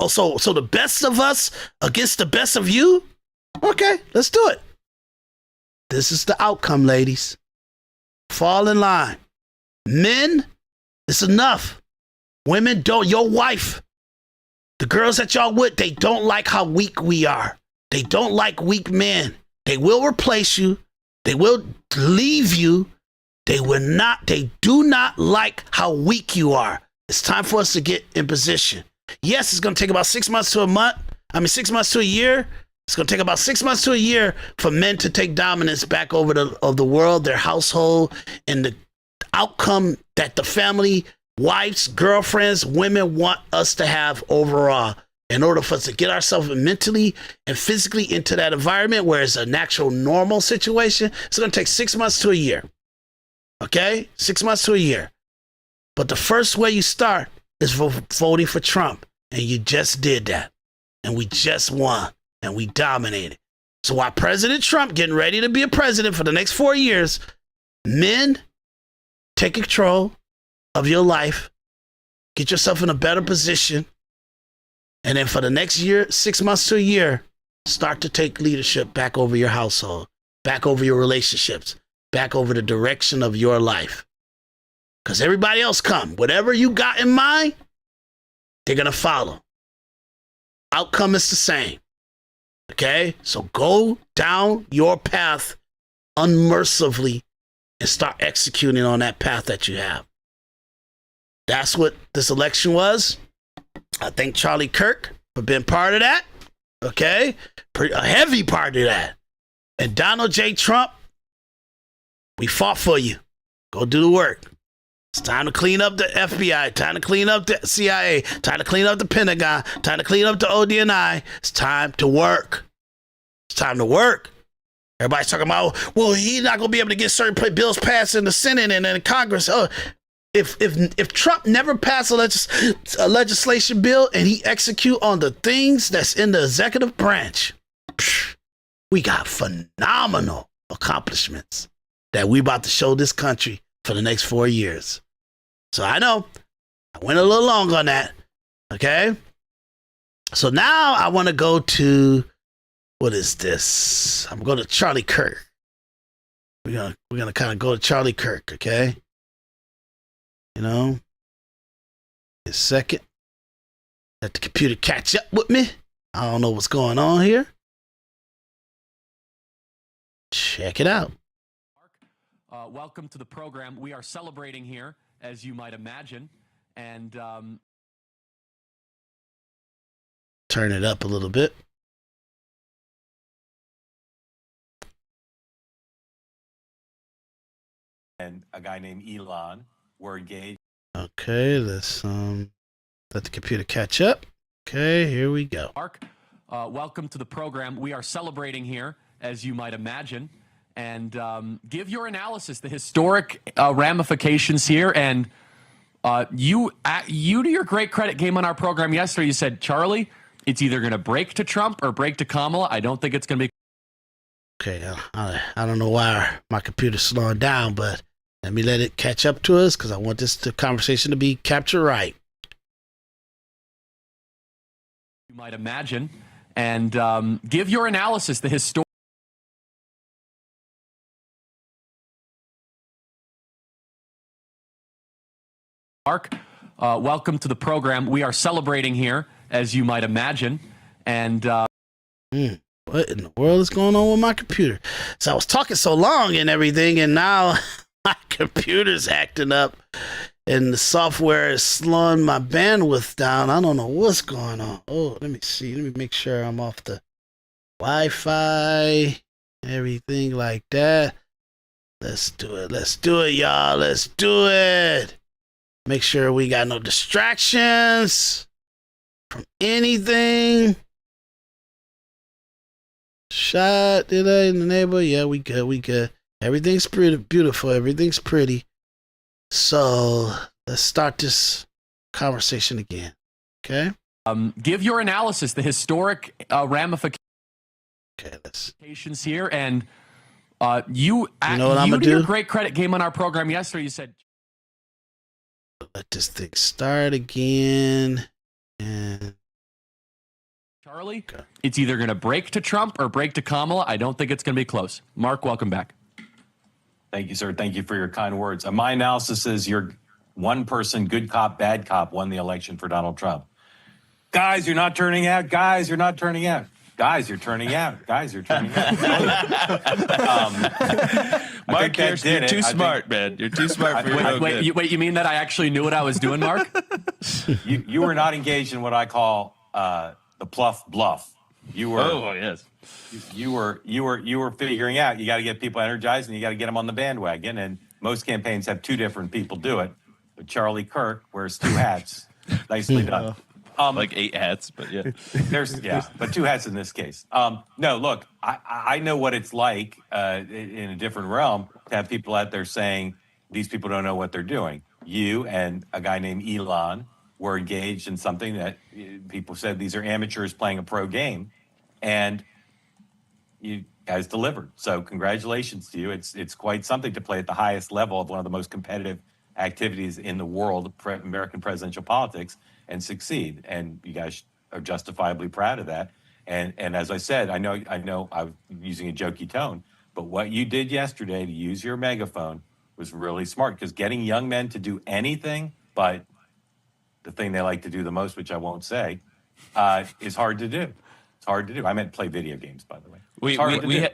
So the best of us against the best of you? Okay, let's do it. This is the outcome, ladies. Fall in line. Men, it's enough. Women don't. Your wife, the girls that y'all with, they don't like how weak we are. They don't like weak men. They will replace you. They will leave you. They do not like how weak you are. It's time for us to get in position. Yes, it's going to take about 6 months to a month. 6 months to a year. It's going to take about 6 months to a year for men to take dominance back over the world, their household, and the outcome that the family, wives, girlfriends, women want us to have overall in order for us to get ourselves mentally and physically into that environment where it's a natural, normal situation. It's going to take 6 months to a year. Okay? 6 months to a year. But the first way you start is voting for Trump. And you just did that. And we just won. And we dominated. So while President Trump getting ready to be a president for the next 4 years, men, take control of your life. Get yourself in a better position. And then for the next year, 6 months to a year, start to take leadership back over your household, back over your relationships, back over the direction of your life. Because everybody else come. Whatever you got in mind, they're going to follow. Outcome is the same. Okay? So go down your path unmercifully and start executing on that path that you have. That's what this election was. I thank Charlie Kirk for being part of that. Okay? A heavy part of that. And Donald J. Trump, we fought for you. Go do the work. It's time to clean up the FBI, time to clean up the CIA, time to clean up the Pentagon, time to clean up the ODNI. It's time to work. It's time to work. Everybody's talking about, well, he's not going to be able to get certain bills passed in the Senate and in Congress. Oh, if Trump never passed a legislation bill and he execute on the things that's in the executive branch, we got phenomenal accomplishments that we about to show this country for the next 4 years. So I know I went a little long on that. Okay. So now I want to go to, what is this? I'm going to Charlie Kirk. We're gonna kind of go to Charlie Kirk. Okay. You know, a second. Let the computer catch up with me. I don't know what's going on here. Check it out. Welcome to the program. We are celebrating here, as you might imagine, and turn it up a little bit. And a guy named Elon were engaged. Okay, let's let the computer catch up. Okay, here we go. Mark, welcome to the program. We are celebrating here, as you might imagine, and give your analysis, the historic ramifications here. And you, to your great credit, came on our program yesterday. You said, Charlie, it's either going to break to Trump or break to Kamala. I don't think it's going to be. Okay, I don't know why my computer's slowing down, but let me let it catch up to us because I want this conversation to be captured right. You might imagine, and give your analysis, the historic. Mark, welcome to the program. We are celebrating here, as you might imagine, and what in the world is going on with my computer? So I was talking so long and everything, and now my computer's acting up, and the software is slowing my bandwidth down. I don't know what's going on. Oh, let me see. Let me make sure I'm off the Wi-Fi, everything like that. Let's do it. Let's do it, y'all. Let's do it. Make sure we got no distractions from anything. Shot, did I enable? Yeah, we good. We good. Everything's pretty beautiful. Everything's pretty. So let's start this conversation again. Okay. Give your analysis, the historic ramifications. Okay, let's. Here, and you know what I'm gonna to do? your great credit, came on our program yesterday. You said, Let this thing start again. And Charlie, it's either going to break to Trump or break to Kamala. I don't think it's going to be close. Mark, welcome back. Thank you, sir. Thank you for your kind words. My analysis is you're one person, good cop, bad cop, won the election for Donald Trump. Guys, you're not turning out. Guys, you're not turning out. Guys, you're turning out. Guys, you're turning out. Mark, you're too smart, man. You're too smart for your own good. Wait, you mean that I actually knew what I was doing, Mark? You were not engaged in what I call the bluff. You were. Oh, yes. You were figuring out you got to get people energized and you got to get them on the bandwagon. And most campaigns have two different people do it. But Charlie Kirk wears two hats. Nicely done. Like 8 hats, but yeah. But 2 hats in this case. No, look, I know what it's like in a different realm to have people out there saying these people don't know what they're doing. You and a guy named Elon were engaged in something that people said these are amateurs playing a pro game, and you guys delivered. So congratulations to you. It's quite something to play at the highest level of one of the most competitive activities in the world, American presidential politics, and succeed. And you guys are justifiably proud of that. And as I said, I know I was using a jokey tone, but what you did yesterday to use your megaphone was really smart, because getting young men to do anything but the thing they like to do the most, which I won't say, is hard to do. It's hard to do. I meant play video games, by the way.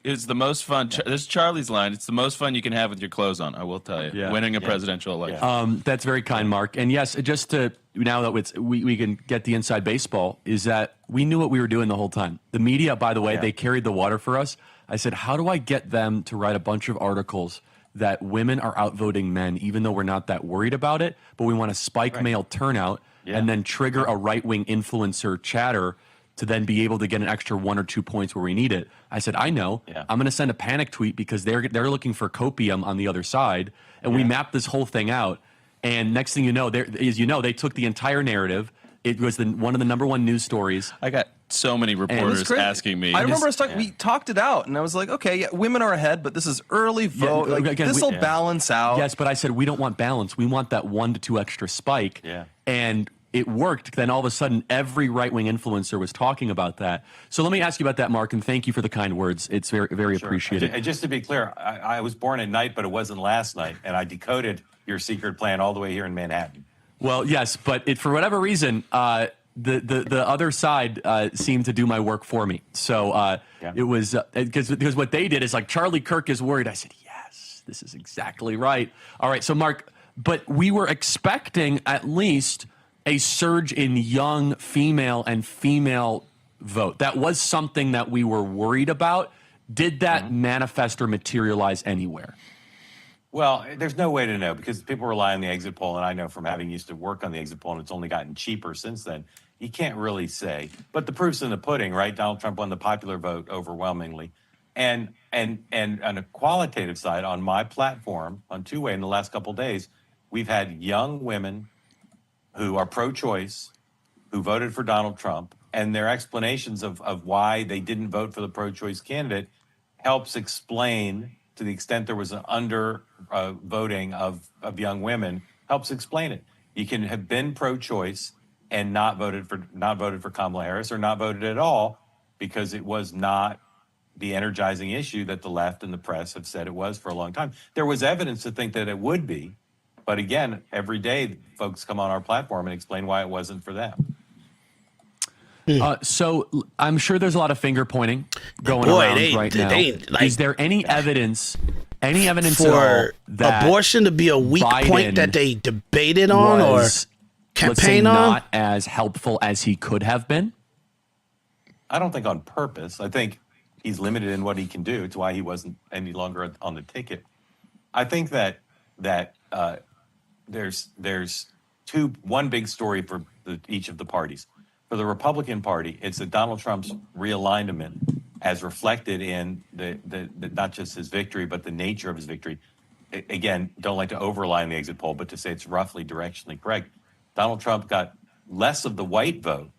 It's the most fun. This is Charlie's line. It's the most fun you can have with your clothes on, I will tell you. Winning a presidential election. That's very kind, Mark. And yes, just to, now that we can get the inside baseball, is that we knew what we were doing the whole time. The media, by the way, they carried the water for us. I said, how do I get them to write a bunch of articles that women are outvoting men, even though we're not that worried about it, but we want to spike male turnout and then trigger a right-wing influencer chatter to then be able to get an extra 1 or 2 points where we need it. I said, I know. I'm going to send a panic tweet because they're looking for copium on the other side, and we mapped this whole thing out. And next thing you know, they took the entire narrative. It was one of the #1 news stories. I got so many reporters asking me. I remember we talked it out, and I was like, okay, women are ahead, but this is early vote. This will balance out. Yes, but I said we don't want balance. We want that 1 to 2 extra spike. And it worked. Then all of a sudden, every right-wing influencer was talking about that. So let me ask you about that, Mark, and thank you for the kind words. It's very, very appreciated. And just to be clear, I was born at night, but it wasn't last night, and I decoded your secret plan all the way here in Manhattan. Well, yes, but for whatever reason, the other side seemed to do my work for me. So it was because what they did is like, Charlie Kirk is worried. I said, yes, this is exactly right. All right, so Mark, but we were expecting at least a surge in young female vote. That was something that we were worried about. Did that manifest or materialize anywhere? Well, there's no way to know, because people rely on the exit poll, and I know from having used to work on the exit poll, and it's only gotten cheaper since then. You can't really say. But the proof's in the pudding, right? Donald Trump won the popular vote overwhelmingly. And on a qualitative side, on my platform, on Two-Way in the last couple of days, we've had young women who are pro-choice, who voted for Donald Trump, and their explanations of why they didn't vote for the pro-choice candidate helps explain, to the extent there was an under voting of young women, helps explain it. You can have been pro-choice and not voted for Kamala Harris, or not voted at all, because it was not the energizing issue that the left and the press have said it was for a long time. There was evidence to think that it would be. But again, every day folks come on our platform and explain why it wasn't for them. So I'm sure there's a lot of finger pointing going around right now. Is there any evidence for that abortion to be a weak point that they debated on or campaign on? Not as helpful as he could have been? I don't think on purpose. I think he's limited in what he can do. It's why he wasn't any longer on the ticket. I think that there's one big story for each of the parties. For the Republican Party, it's that Donald Trump's realignment, as reflected in the not just his victory, but the nature of his victory. Again, don't like to overline the exit poll, but to say it's roughly directionally correct. Donald Trump got less of the white vote,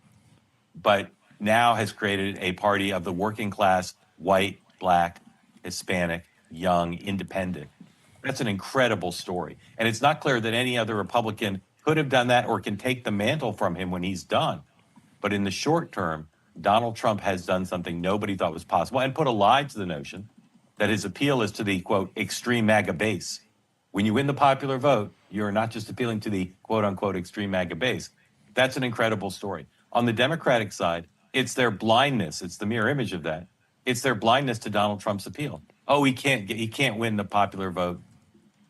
but now has created a party of the working class, white, black, Hispanic, young, independent. That's an incredible story. And it's not clear that any other Republican could have done that or can take the mantle from him when he's done. But in the short term, Donald Trump has done something nobody thought was possible and put a lie to the notion that his appeal is to the, quote, extreme MAGA base. When you win the popular vote, you're not just appealing to the, quote unquote, extreme MAGA base. That's an incredible story. On the Democratic side, it's their blindness. It's the mirror image of that. It's their blindness to Donald Trump's appeal. Oh, he can't win the popular vote.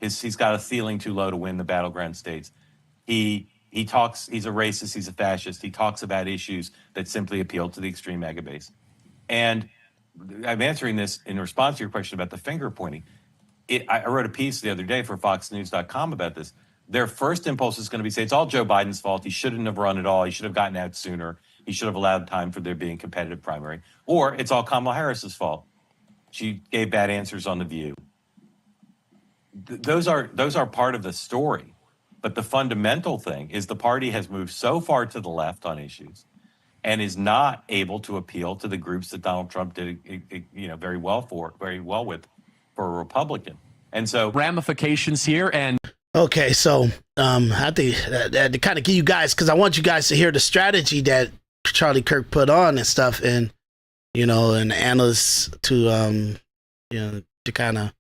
He's got a ceiling too low to win the battleground states. He talks, he's a racist, he's a fascist. He talks about issues that simply appeal to the extreme MAGA base. And I'm answering this in response to your question about the finger pointing. I wrote a piece the other day for FoxNews.com about this. Their first impulse is going to be say it's all Joe Biden's fault. He shouldn't have run at all. He should have gotten out sooner. He should have allowed time for there being competitive primary. Or it's all Kamala Harris's fault. She gave bad answers on The View. Those are part of the story. But the fundamental thing is the party has moved so far to the left on issues and is not able to appeal to the groups that Donald Trump did, very well with for a Republican. And so ramifications here. And okay, so I think that to kind of give you guys, because I want you guys to hear the strategy that Charlie Kirk put on and stuff, and and the analysts to to kind of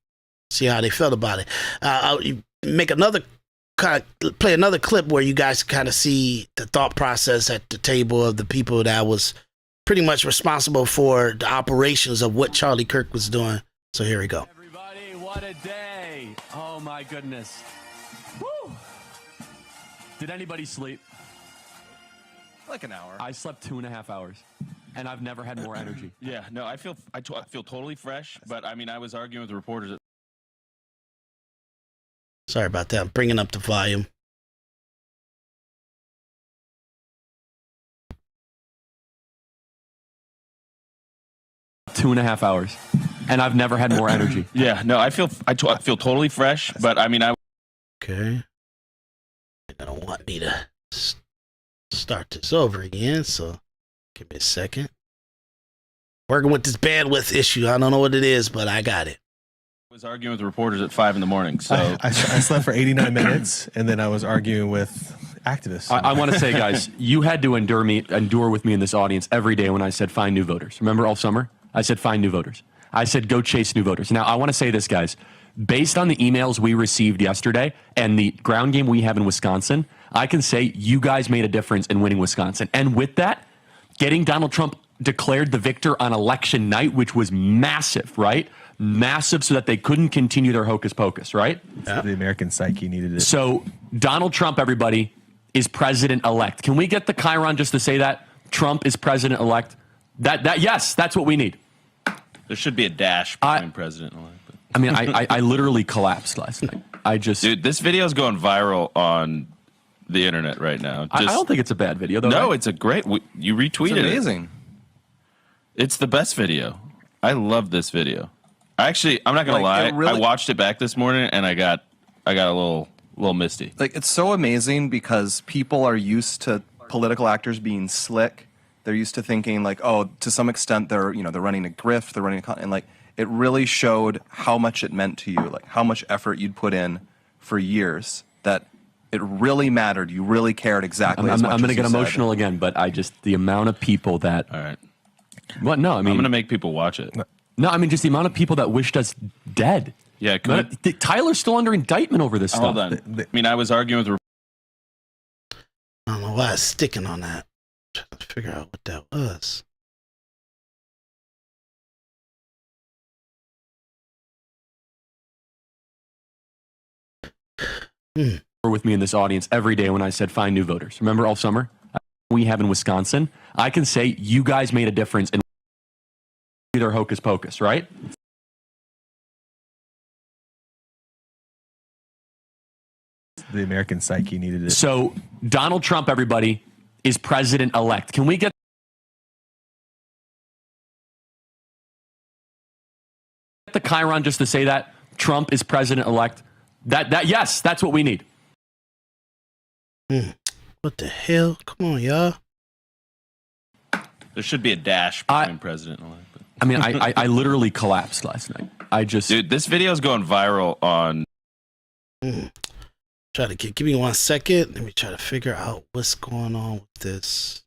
see how they felt about it. I'll play another clip where you guys kind of see the thought process at the table of the people that was pretty much responsible for the operations of what Charlie Kirk was doing. So here we go. Everybody, what a day. Oh my goodness. Woo. Did anybody sleep? Like an hour. I slept 2.5 hours, and I've never had more energy. Yeah, no, I feel totally fresh, but I mean, I was arguing with the reporters. Sorry about that. I'm bringing up the volume. Two 2.5 hours, and I've never had more energy. Yeah, no, I feel totally fresh, but I mean, okay. They don't want me to start this over again, so give me a second. Working with this bandwidth issue. I don't know what it is, but I got it. I was arguing with the reporters at 5 a.m, so I slept for 89 minutes, and then I was arguing with activists. I want to say, guys, you had to endure with me in this audience every day when I said find new voters. Remember all summer? I said find new voters. I said go chase new voters. Now, I want to say this, guys. Based on the emails we received yesterday and the ground game we have in Wisconsin, I can say you guys made a difference in winning Wisconsin. And with that, getting Donald Trump declared the victor on election night, which was massive, right? Massive, so that they couldn't continue their hocus pocus, right? Yeah. The American psyche needed it. So Donald Trump, everybody, is president-elect. Can we get the Chiron just to say that? Trump is president-elect. Yes, that's what we need. There should be a dash between president-elect. I mean, I literally collapsed last night. Dude, this video is going viral on the internet right now. I don't think it's a bad video, though. No, right? it's a great. You retweeted it. It's amazing. It's the best video. I love this video. I'm not gonna lie. I watched it back this morning and I got a little misty. Like, it's so amazing because people are used to political actors being slick. They're used to thinking like, oh, to some extent they're running a grift, they're running and like it really showed how much it meant to you, like how much effort you'd put in for years, that it really mattered. You really cared exactly as much. I'm going to get emotional again, but the amount of people that. All right. What? No, I mean, I'm going to make people watch it. No, I mean just the amount of people that wished us dead. Yeah, Tyler's still under indictment over this stuff. Hold on. I mean, I was arguing with. I don't know why it's sticking on that. I'm trying to figure out what that was. With me in this audience every day when I said find new voters. Remember all summer? We have in Wisconsin. I can say you guys made a difference in their hocus pocus, right? The American psyche needed it. So Donald Trump, everybody, is president-elect. Can we get the Chiron just to say that? Trump is president-elect. Yes, that's what we need. What the hell? Come on, y'all. There should be a dash between president-elect. I mean, I literally collapsed last night. Dude, this video is going viral on. Give me 1 second. Let me try to figure out what's going on with this.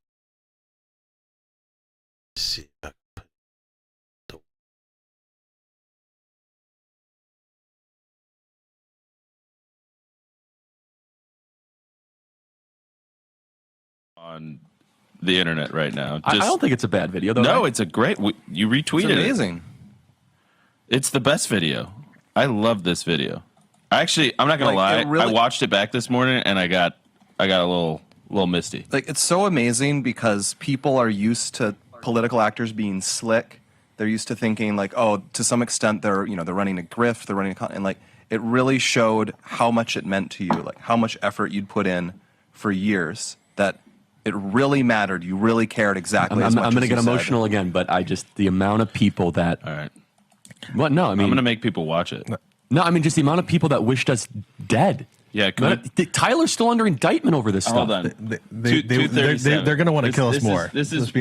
Let's see if I can put the on the internet right now. I don't think it's a bad video, though. No, right? it's a great. You retweeted It's amazing. It's the best video. I love this video. I'm not gonna lie. I watched it back this morning and I got a little misty. Like, it's so amazing because people are used to political actors being slick. They're used to thinking like, oh, to some extent they're running a grift, they're running and like it really showed how much it meant to you, like how much effort you'd put in for years, that it really mattered. You really cared exactly as much as I'm going to you get said. emotional again, but the amount of people that. All right. What? No, I mean, I'm going to make people watch it. No, I mean just the amount of people that wished us dead. Yeah, Tyler's still under indictment over this stuff. Hold on. They're going to want to kill us more. Let's just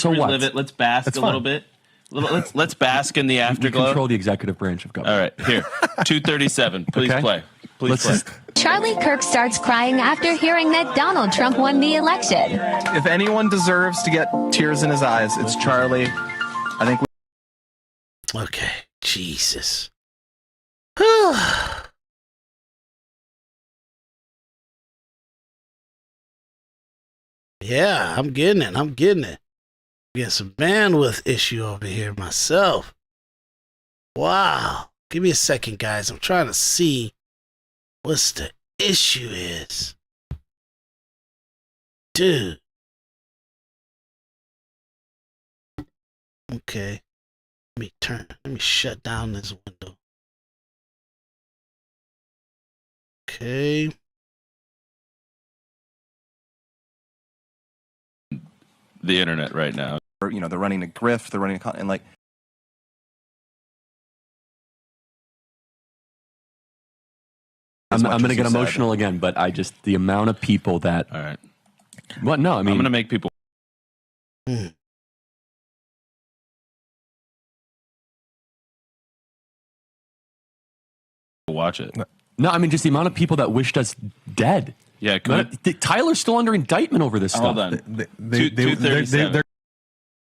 relive it. Let's bask a little bit. Let's bask in the afterglow. We control the executive branch of government. All right, here. 237. Please play. Please play. Charlie Kirk starts crying after hearing that Donald Trump won the election. If anyone deserves to get tears in his eyes, it's Charlie. I think. Okay, Jesus. Yeah, I'm getting it. I'm getting some bandwidth issue over here myself. Wow. Give me a second, guys. I'm trying to see what's the issue is. Dude. Okay. Let me shut down this window. Okay. The internet right now. They're running a grift, they're running and like. I'm going to get emotional again, but the amount of people that. All right. What? No, I mean, I'm going to make people. Watch it. No, I mean just the amount of people that wished us dead. Yeah, Tyler's still under indictment over this stuff. Hold on. 237.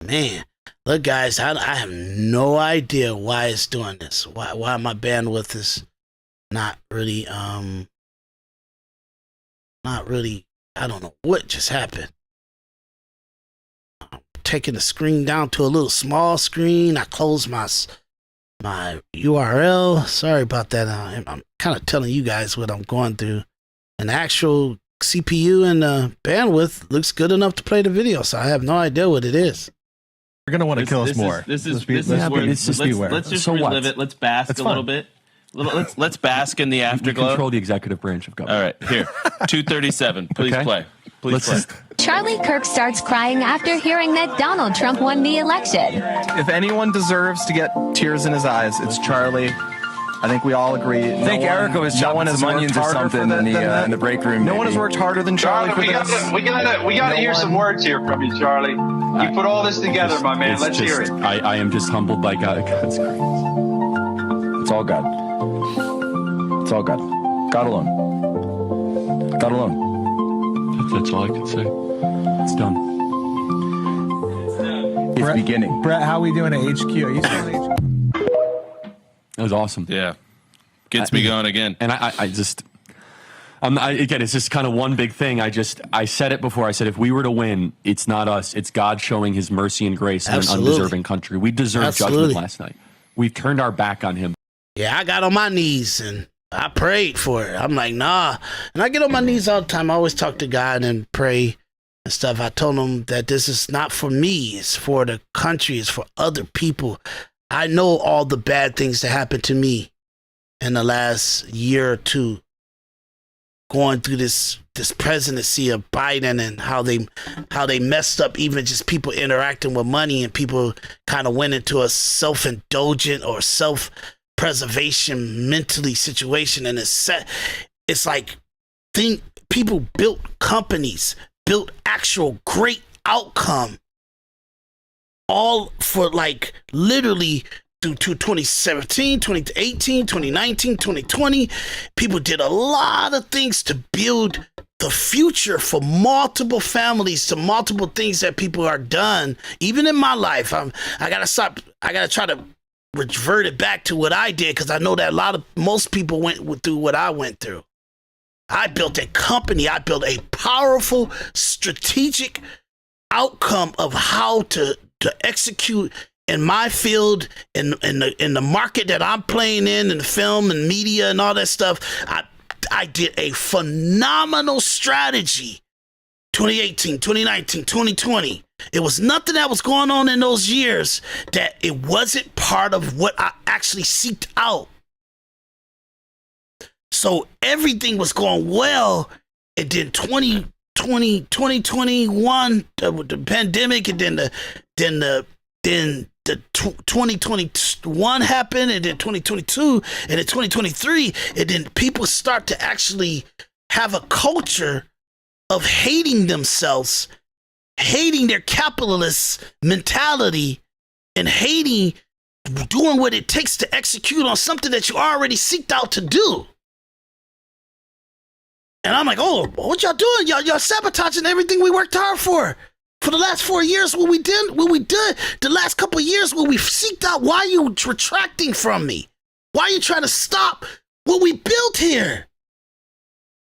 Man, look, guys, I have no idea why it's doing this. Why my bandwidth is not really, I don't know what just happened. I'm taking the screen down to a little small screen. I closed my URL. Sorry about that. I'm kind of telling you guys what I'm going through. An actual CPU and bandwidth looks good enough to play the video, so I have no idea what it is. They're going to want to kill us more. Let's just beware. Let's just relive it. Let's bask a little bit. Let's bask in the afterglow. We control the executive branch of government. All right, here. 237. Please play. Please play. Charlie Kirk starts crying after hearing that Donald Trump won the election. If anyone deserves to get tears in his eyes, it's Charlie. I think we all agree. I think Erica was chopping some onions or something in the break room. No one has worked harder than Charlie for this. We gotta hear some words here from you, Charlie. You put all this together, my man. Let's hear it. I am just humbled by God's grace. It's all God. It's all God. God alone. God alone. That's all I can say. It's done. It's beginning. Brett, how are we doing at HQ? Are you still at HQ? That was awesome. Yeah. Gets me going again. And again, it's just kind of one big thing. I said it before. I said, if we were to win, it's not us. It's God showing his mercy and grace in an undeserving country. We deserved judgment last night. We've turned our back on him. Yeah, I got on my knees and I prayed for it. I'm like, nah. And I get on my knees all the time. I always talk to God and pray and stuff. I told him that this is not for me. It's for the country. It's for other people. I know all the bad things that happened to me in the last year or two, going through this presidency of Biden and how they messed up even just people interacting with money, and people kind of went into a self-indulgent or self-preservation mentally situation. And it's like people built companies, built actual great outcome, all for like literally through 2017, 2018, 2019, 2020. People did a lot of things to build the future for multiple families, to multiple things that people are done, even in my life. I gotta try to revert it back to what I did, because I know that most people went through what I went through. I built a company. I built a powerful strategic outcome of how to execute in my field, in the market that I'm playing in the film and media and all that stuff. I did a phenomenal strategy. 2018, 2019, 2020. It was nothing that was going on in those years that it wasn't part of what I actually seeked out. So everything was going well. And then 2020, 2021, the pandemic, and then the 2021 happened, and then 2022, and then 2023, and then people start to actually have a culture of hating themselves, hating their capitalist mentality, and hating doing what it takes to execute on something that you already seeked out to do. And I'm like, oh, what y'all doing? Y'all sabotaging everything we worked hard for the last 4 years. What we did the last couple of years, what we seeked out. Why are you retracting from me? Why are you trying to stop what we built here?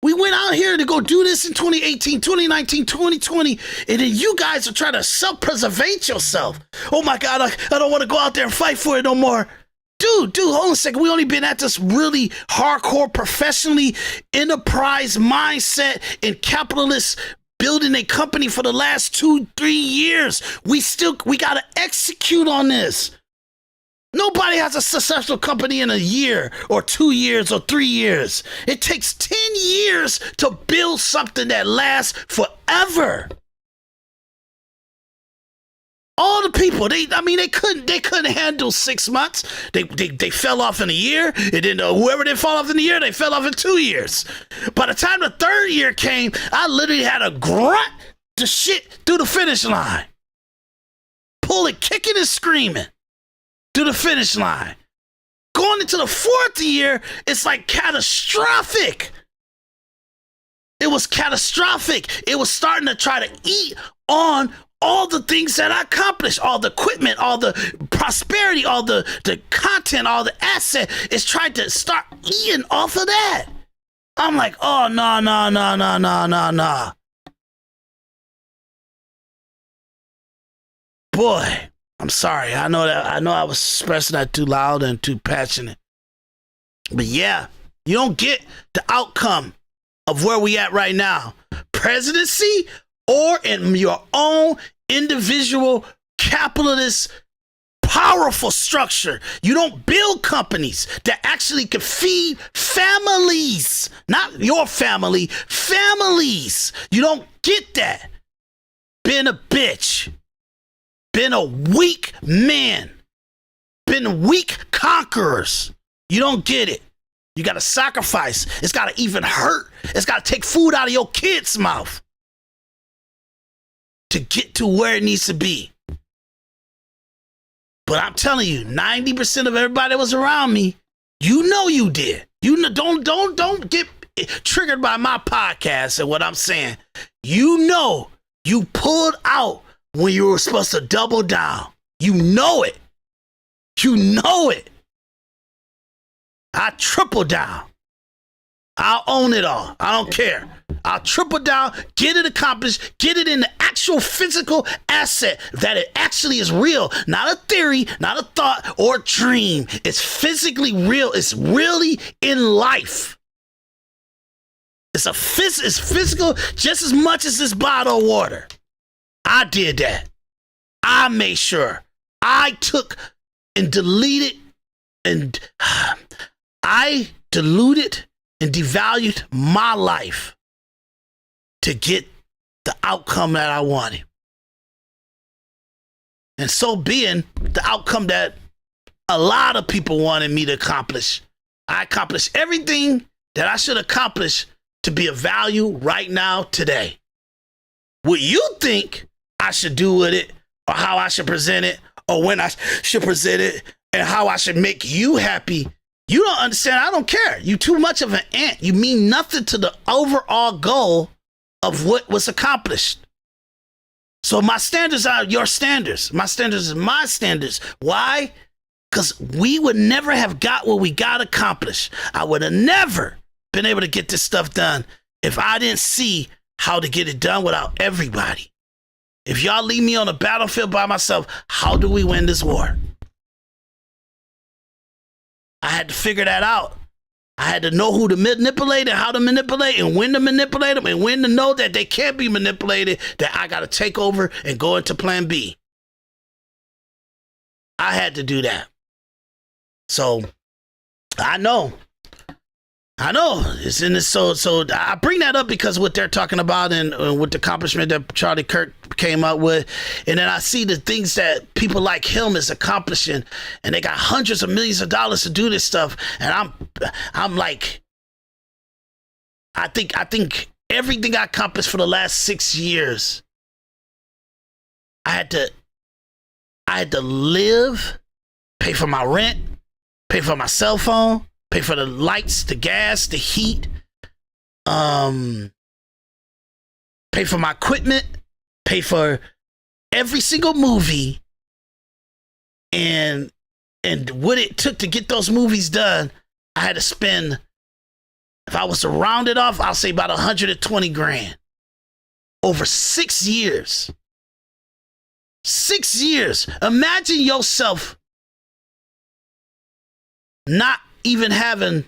We went out here to go do this in 2018, 2019, 2020, and then you guys are trying to self-preservate yourself. Oh my God, I don't want to go out there and fight for it no more. Dude, hold on a second. We only been at this really hardcore, professionally enterprise mindset and capitalist building a company for the last 2-3 years. We gotta execute on this. Nobody has a successful company in a year or 2 years or 3 years. It takes 10 years to build something that lasts forever. All the people, they couldn't handle 6 months. They fell off in a year, and then whoever didn't fall off in a year, they fell off in 2 years. By the time the third year came, I literally had to grunt the shit through the finish line. Pull it, kicking and screaming through the finish line. Going into the fourth year, it's like catastrophic. It was catastrophic. It was starting to try to eat on all the things that I accomplished, all the equipment, all the prosperity, all the content, all the asset. It's trying to start eating off of that. I'm like, oh, no. Boy, I'm sorry. I know I was expressing that too loud and too passionate. But yeah, you don't get the outcome of where we at right now. Presidency or in your own individual capitalist powerful structure. You don't build companies that actually can feed families, not your family, families. You don't get that. Been a bitch. Been a weak man. Been weak conquerors. You don't get it. You got to sacrifice. It's got to even hurt. It's got to take food out of your kid's mouth to get to where it needs to be. But I'm telling you, 90% of everybody that was around me, you know you did. You know, don't get triggered by my podcast and what I'm saying. You know you pulled out when you were supposed to double down. You know it. You know it. I triple down. I'll own it all. I don't care. I'll triple down, get it accomplished, get it in the actual physical asset that it actually is real. Not a theory, not a thought or a dream. It's physically real. It's really in life. It's physical just as much as this bottle of water. I did that. I made sure. I took and deleted and I diluted and devalued my life to get the outcome that I wanted. And so being the outcome that a lot of people wanted me to accomplish, I accomplished everything that I should accomplish to be of value right now, today. What you think I should do with it, or how I should present it, or when I should present it, and how I should make you happy, you don't understand. I don't care. You too much of an ant. You mean nothing to the overall goal of what was accomplished. So my standards are your standards. My standards is my standards. Why? Because we would never have got what we got accomplished. I would have never been able to get this stuff done if I didn't see how to get it done without everybody. If y'all leave me on the battlefield by myself, how do we win this war? I had to figure that out. I had to know who to manipulate and how to manipulate and when to manipulate them and when to know that they can't be manipulated, that I got to take over and go into plan B. I had to do that. So I know. It's in this. So I bring that up because what they're talking about and with the accomplishment that Charlie Kirk came up with, and then I see the things that people like him is accomplishing, and they got hundreds of millions of dollars to do this stuff, and I'm like, I think everything I accomplished for the last 6 years, I had to live, pay for my rent, pay for my cell phone, pay for the lights, the gas, the heat, pay for my equipment, pay for every single movie, and what it took to get those movies done. I had to spend, if I was to round it off, I'll say about 120 grand over 6 years. 6 years. Imagine yourself not even having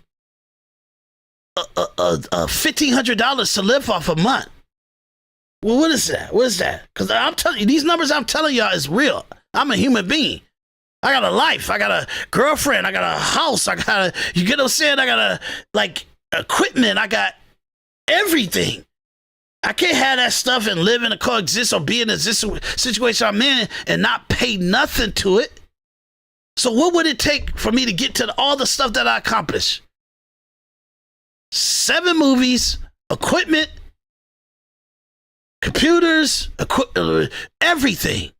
$1,500 to live off a month. Well, what is that? What is that? Because I'm telling you, these numbers I'm telling y'all is real. I'm a human being. I got a life. I got a girlfriend. I got a house. You get what I'm saying? I got equipment. I got everything. I can't have that stuff and live in a coexist or be in this situation I'm in and not pay nothing to it. So what would it take for me to get to all the stuff that I accomplished? 7 movies, equipment, computers, everything.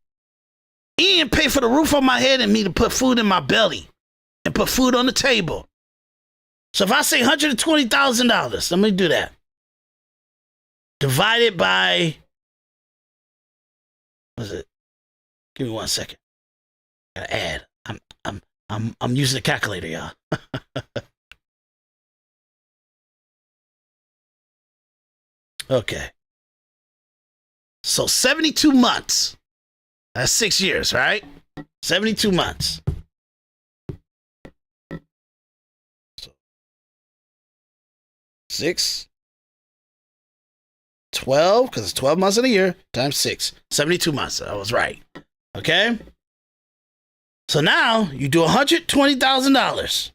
And pay for the roof on my head and me to put food in my belly and put food on the table. So if I say $120,000, let me do that. Divided by, what's it? Give me 1 second. Gotta add. I'm using a calculator, y'all. Okay. So 72 months. That's 6 years, right? 72 months. So 6, 12, because it's 12 months in a year, times 6. 72 months. I was right. Okay? So now you do $120,000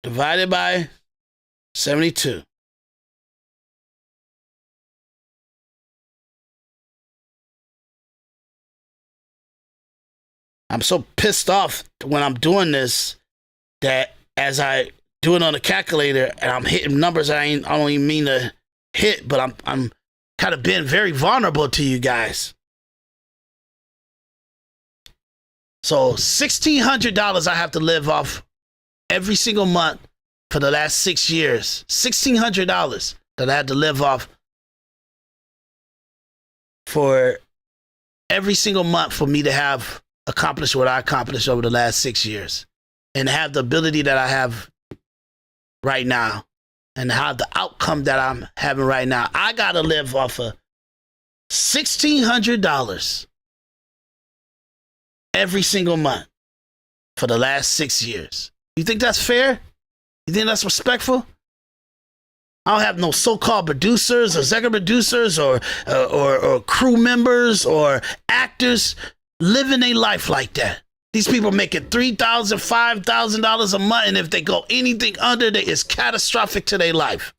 divided by 72. I'm so pissed off when I'm doing this that as I do it on the calculator and I'm hitting numbers I don't even mean to hit, but I'm kind of being very vulnerable to you guys. So $1,600 I have to live off every single month for the last 6 years. $1,600 that I had to live off for every single month for me to have accomplished what I accomplished over the last 6 years and have the ability that I have right now and have the outcome that I'm having right now. I got to live off of $1,600 every single month for the last 6 years. You think that's fair? You think that's respectful? I don't have no so-called producers or executive producers or crew members or actors living a life like that. These people making $3,000, $5,000 a month, and if they go anything under that, it's catastrophic to their life.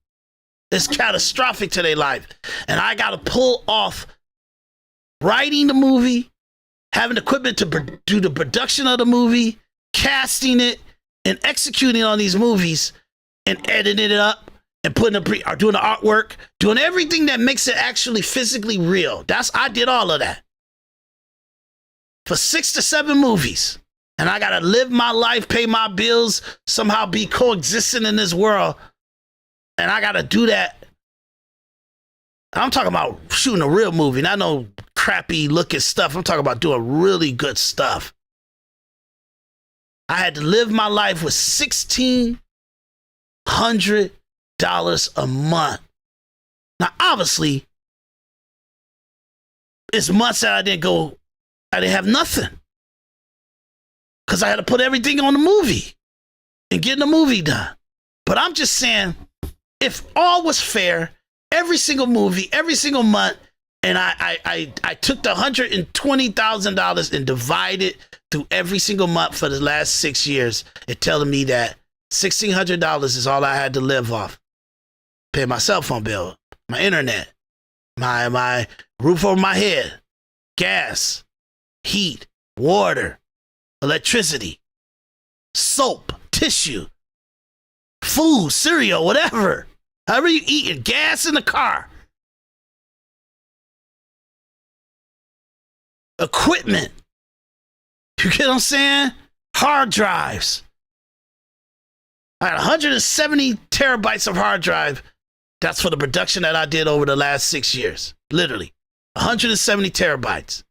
It's catastrophic to their life. And I got to pull off writing the movie, having equipment to do the production of the movie, casting it, and executing on these movies, and editing it up, and doing the artwork, doing everything that makes it actually physically real. I did all of that for 6 to 7 movies, and I gotta live my life, pay my bills, somehow be coexisting in this world, and I gotta do that I'm talking about shooting a real movie, not no crappy looking stuff. I'm talking about doing really good stuff. I had to live my life with $1,600 a month. Now, obviously, it's months that I didn't have nothing. Because I had to put everything on the movie and getting the movie done. But I'm just saying, if all was fair, every single movie, every single month, and I took the $120,000 and divided through every single month for the last 6 years, it telling me that $1,600 is all I had to live off. Pay my cell phone bill, my internet, my roof over my head, gas, heat, water, electricity, soap, tissue, food, cereal, whatever. However you eating, gas in the car. Equipment. You get what I'm saying? Hard drives. I had 170 terabytes of hard drive. That's for the production that I did over the last 6 years. Literally. 170 terabytes.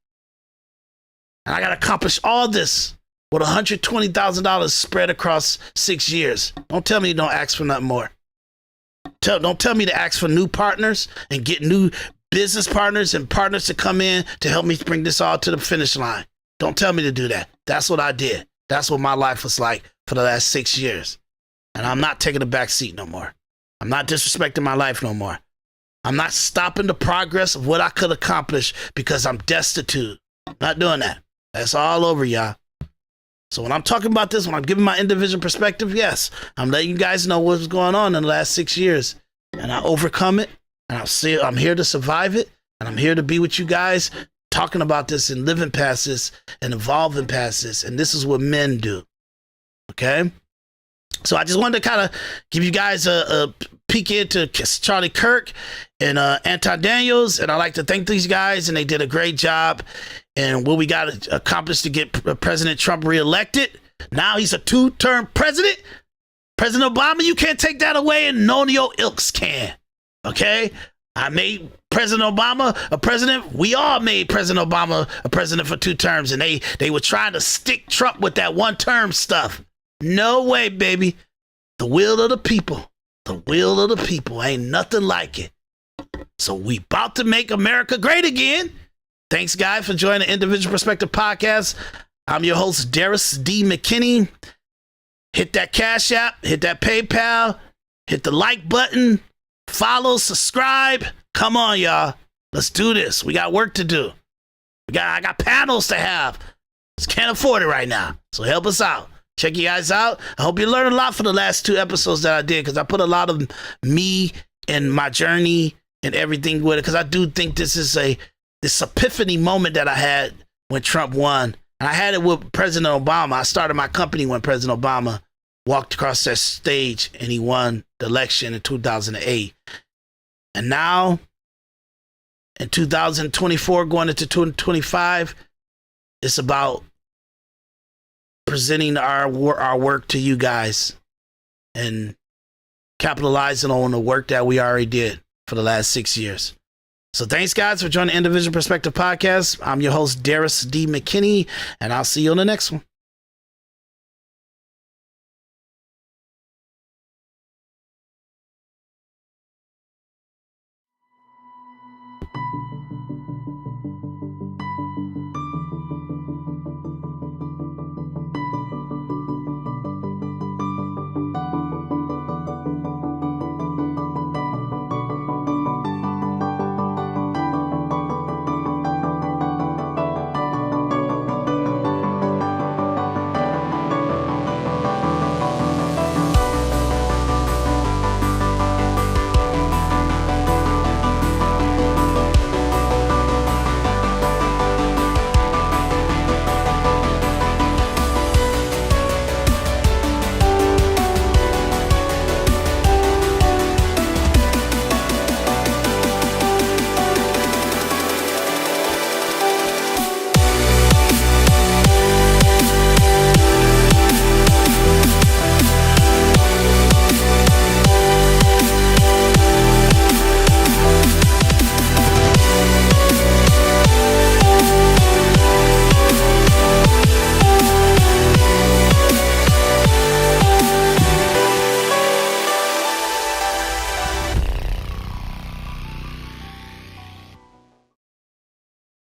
And I got to accomplish all this with $120,000 spread across 6 years. Don't tell me you don't ask for nothing more. Don't tell me to ask for new partners and get new business partners and partners to come in to help me bring this all to the finish line. Don't tell me to do that. That's what I did. That's what my life was like for the last 6 years. And I'm not taking a back seat no more. I'm not disrespecting my life no more. I'm not stopping the progress of what I could accomplish because I'm destitute. Not doing that. That's all over, y'all. So when I'm talking about this, when I'm giving my individual perspective, yes, I'm letting you guys know what's going on in the last 6 years. And I overcome it. And I'm here to survive it. And I'm here to be with you guys talking about this and living past this and evolving past this. And this is what men do. Okay? So I just wanted to kind of give you guys a peek into Charlie Kirk and Anton Daniels. And I'd like to thank these guys. And they did a great job. And what we got accomplished to get President Trump reelected. Now he's a 2-term president. President Obama, you can't take that away, and none of your ilks can. Okay? I made President Obama a president. We all made President Obama a president for 2 terms, and they were trying to stick Trump with that 1-term stuff. No way, baby. The will of the people. The will of the people. Ain't nothing like it. So we about to make America great again. Thanks, guys, for joining the Individual Perspective Podcast. I'm your host, Daris D. McKinney. Hit that Cash App, hit that PayPal, hit the like button, follow, subscribe. Come on, y'all. Let's do this. We got work to do. I got panels to have. Just can't afford it right now. So help us out. Check you guys out. I hope you learned a lot from the last 2 episodes that I did, because I put a lot of me and my journey and everything with it, because I do think this is this epiphany moment that I had when Trump won. And I had it with President Obama. I started my company when President Obama walked across that stage and he won the election in 2008. And now, in 2024, going into 2025, it's about presenting our work to you guys and capitalizing on the work that we already did for the last 6 years. So thanks, guys, for joining the Individual Perspective Podcast. I'm your host, Daris D. McKinney, and I'll see you on the next one.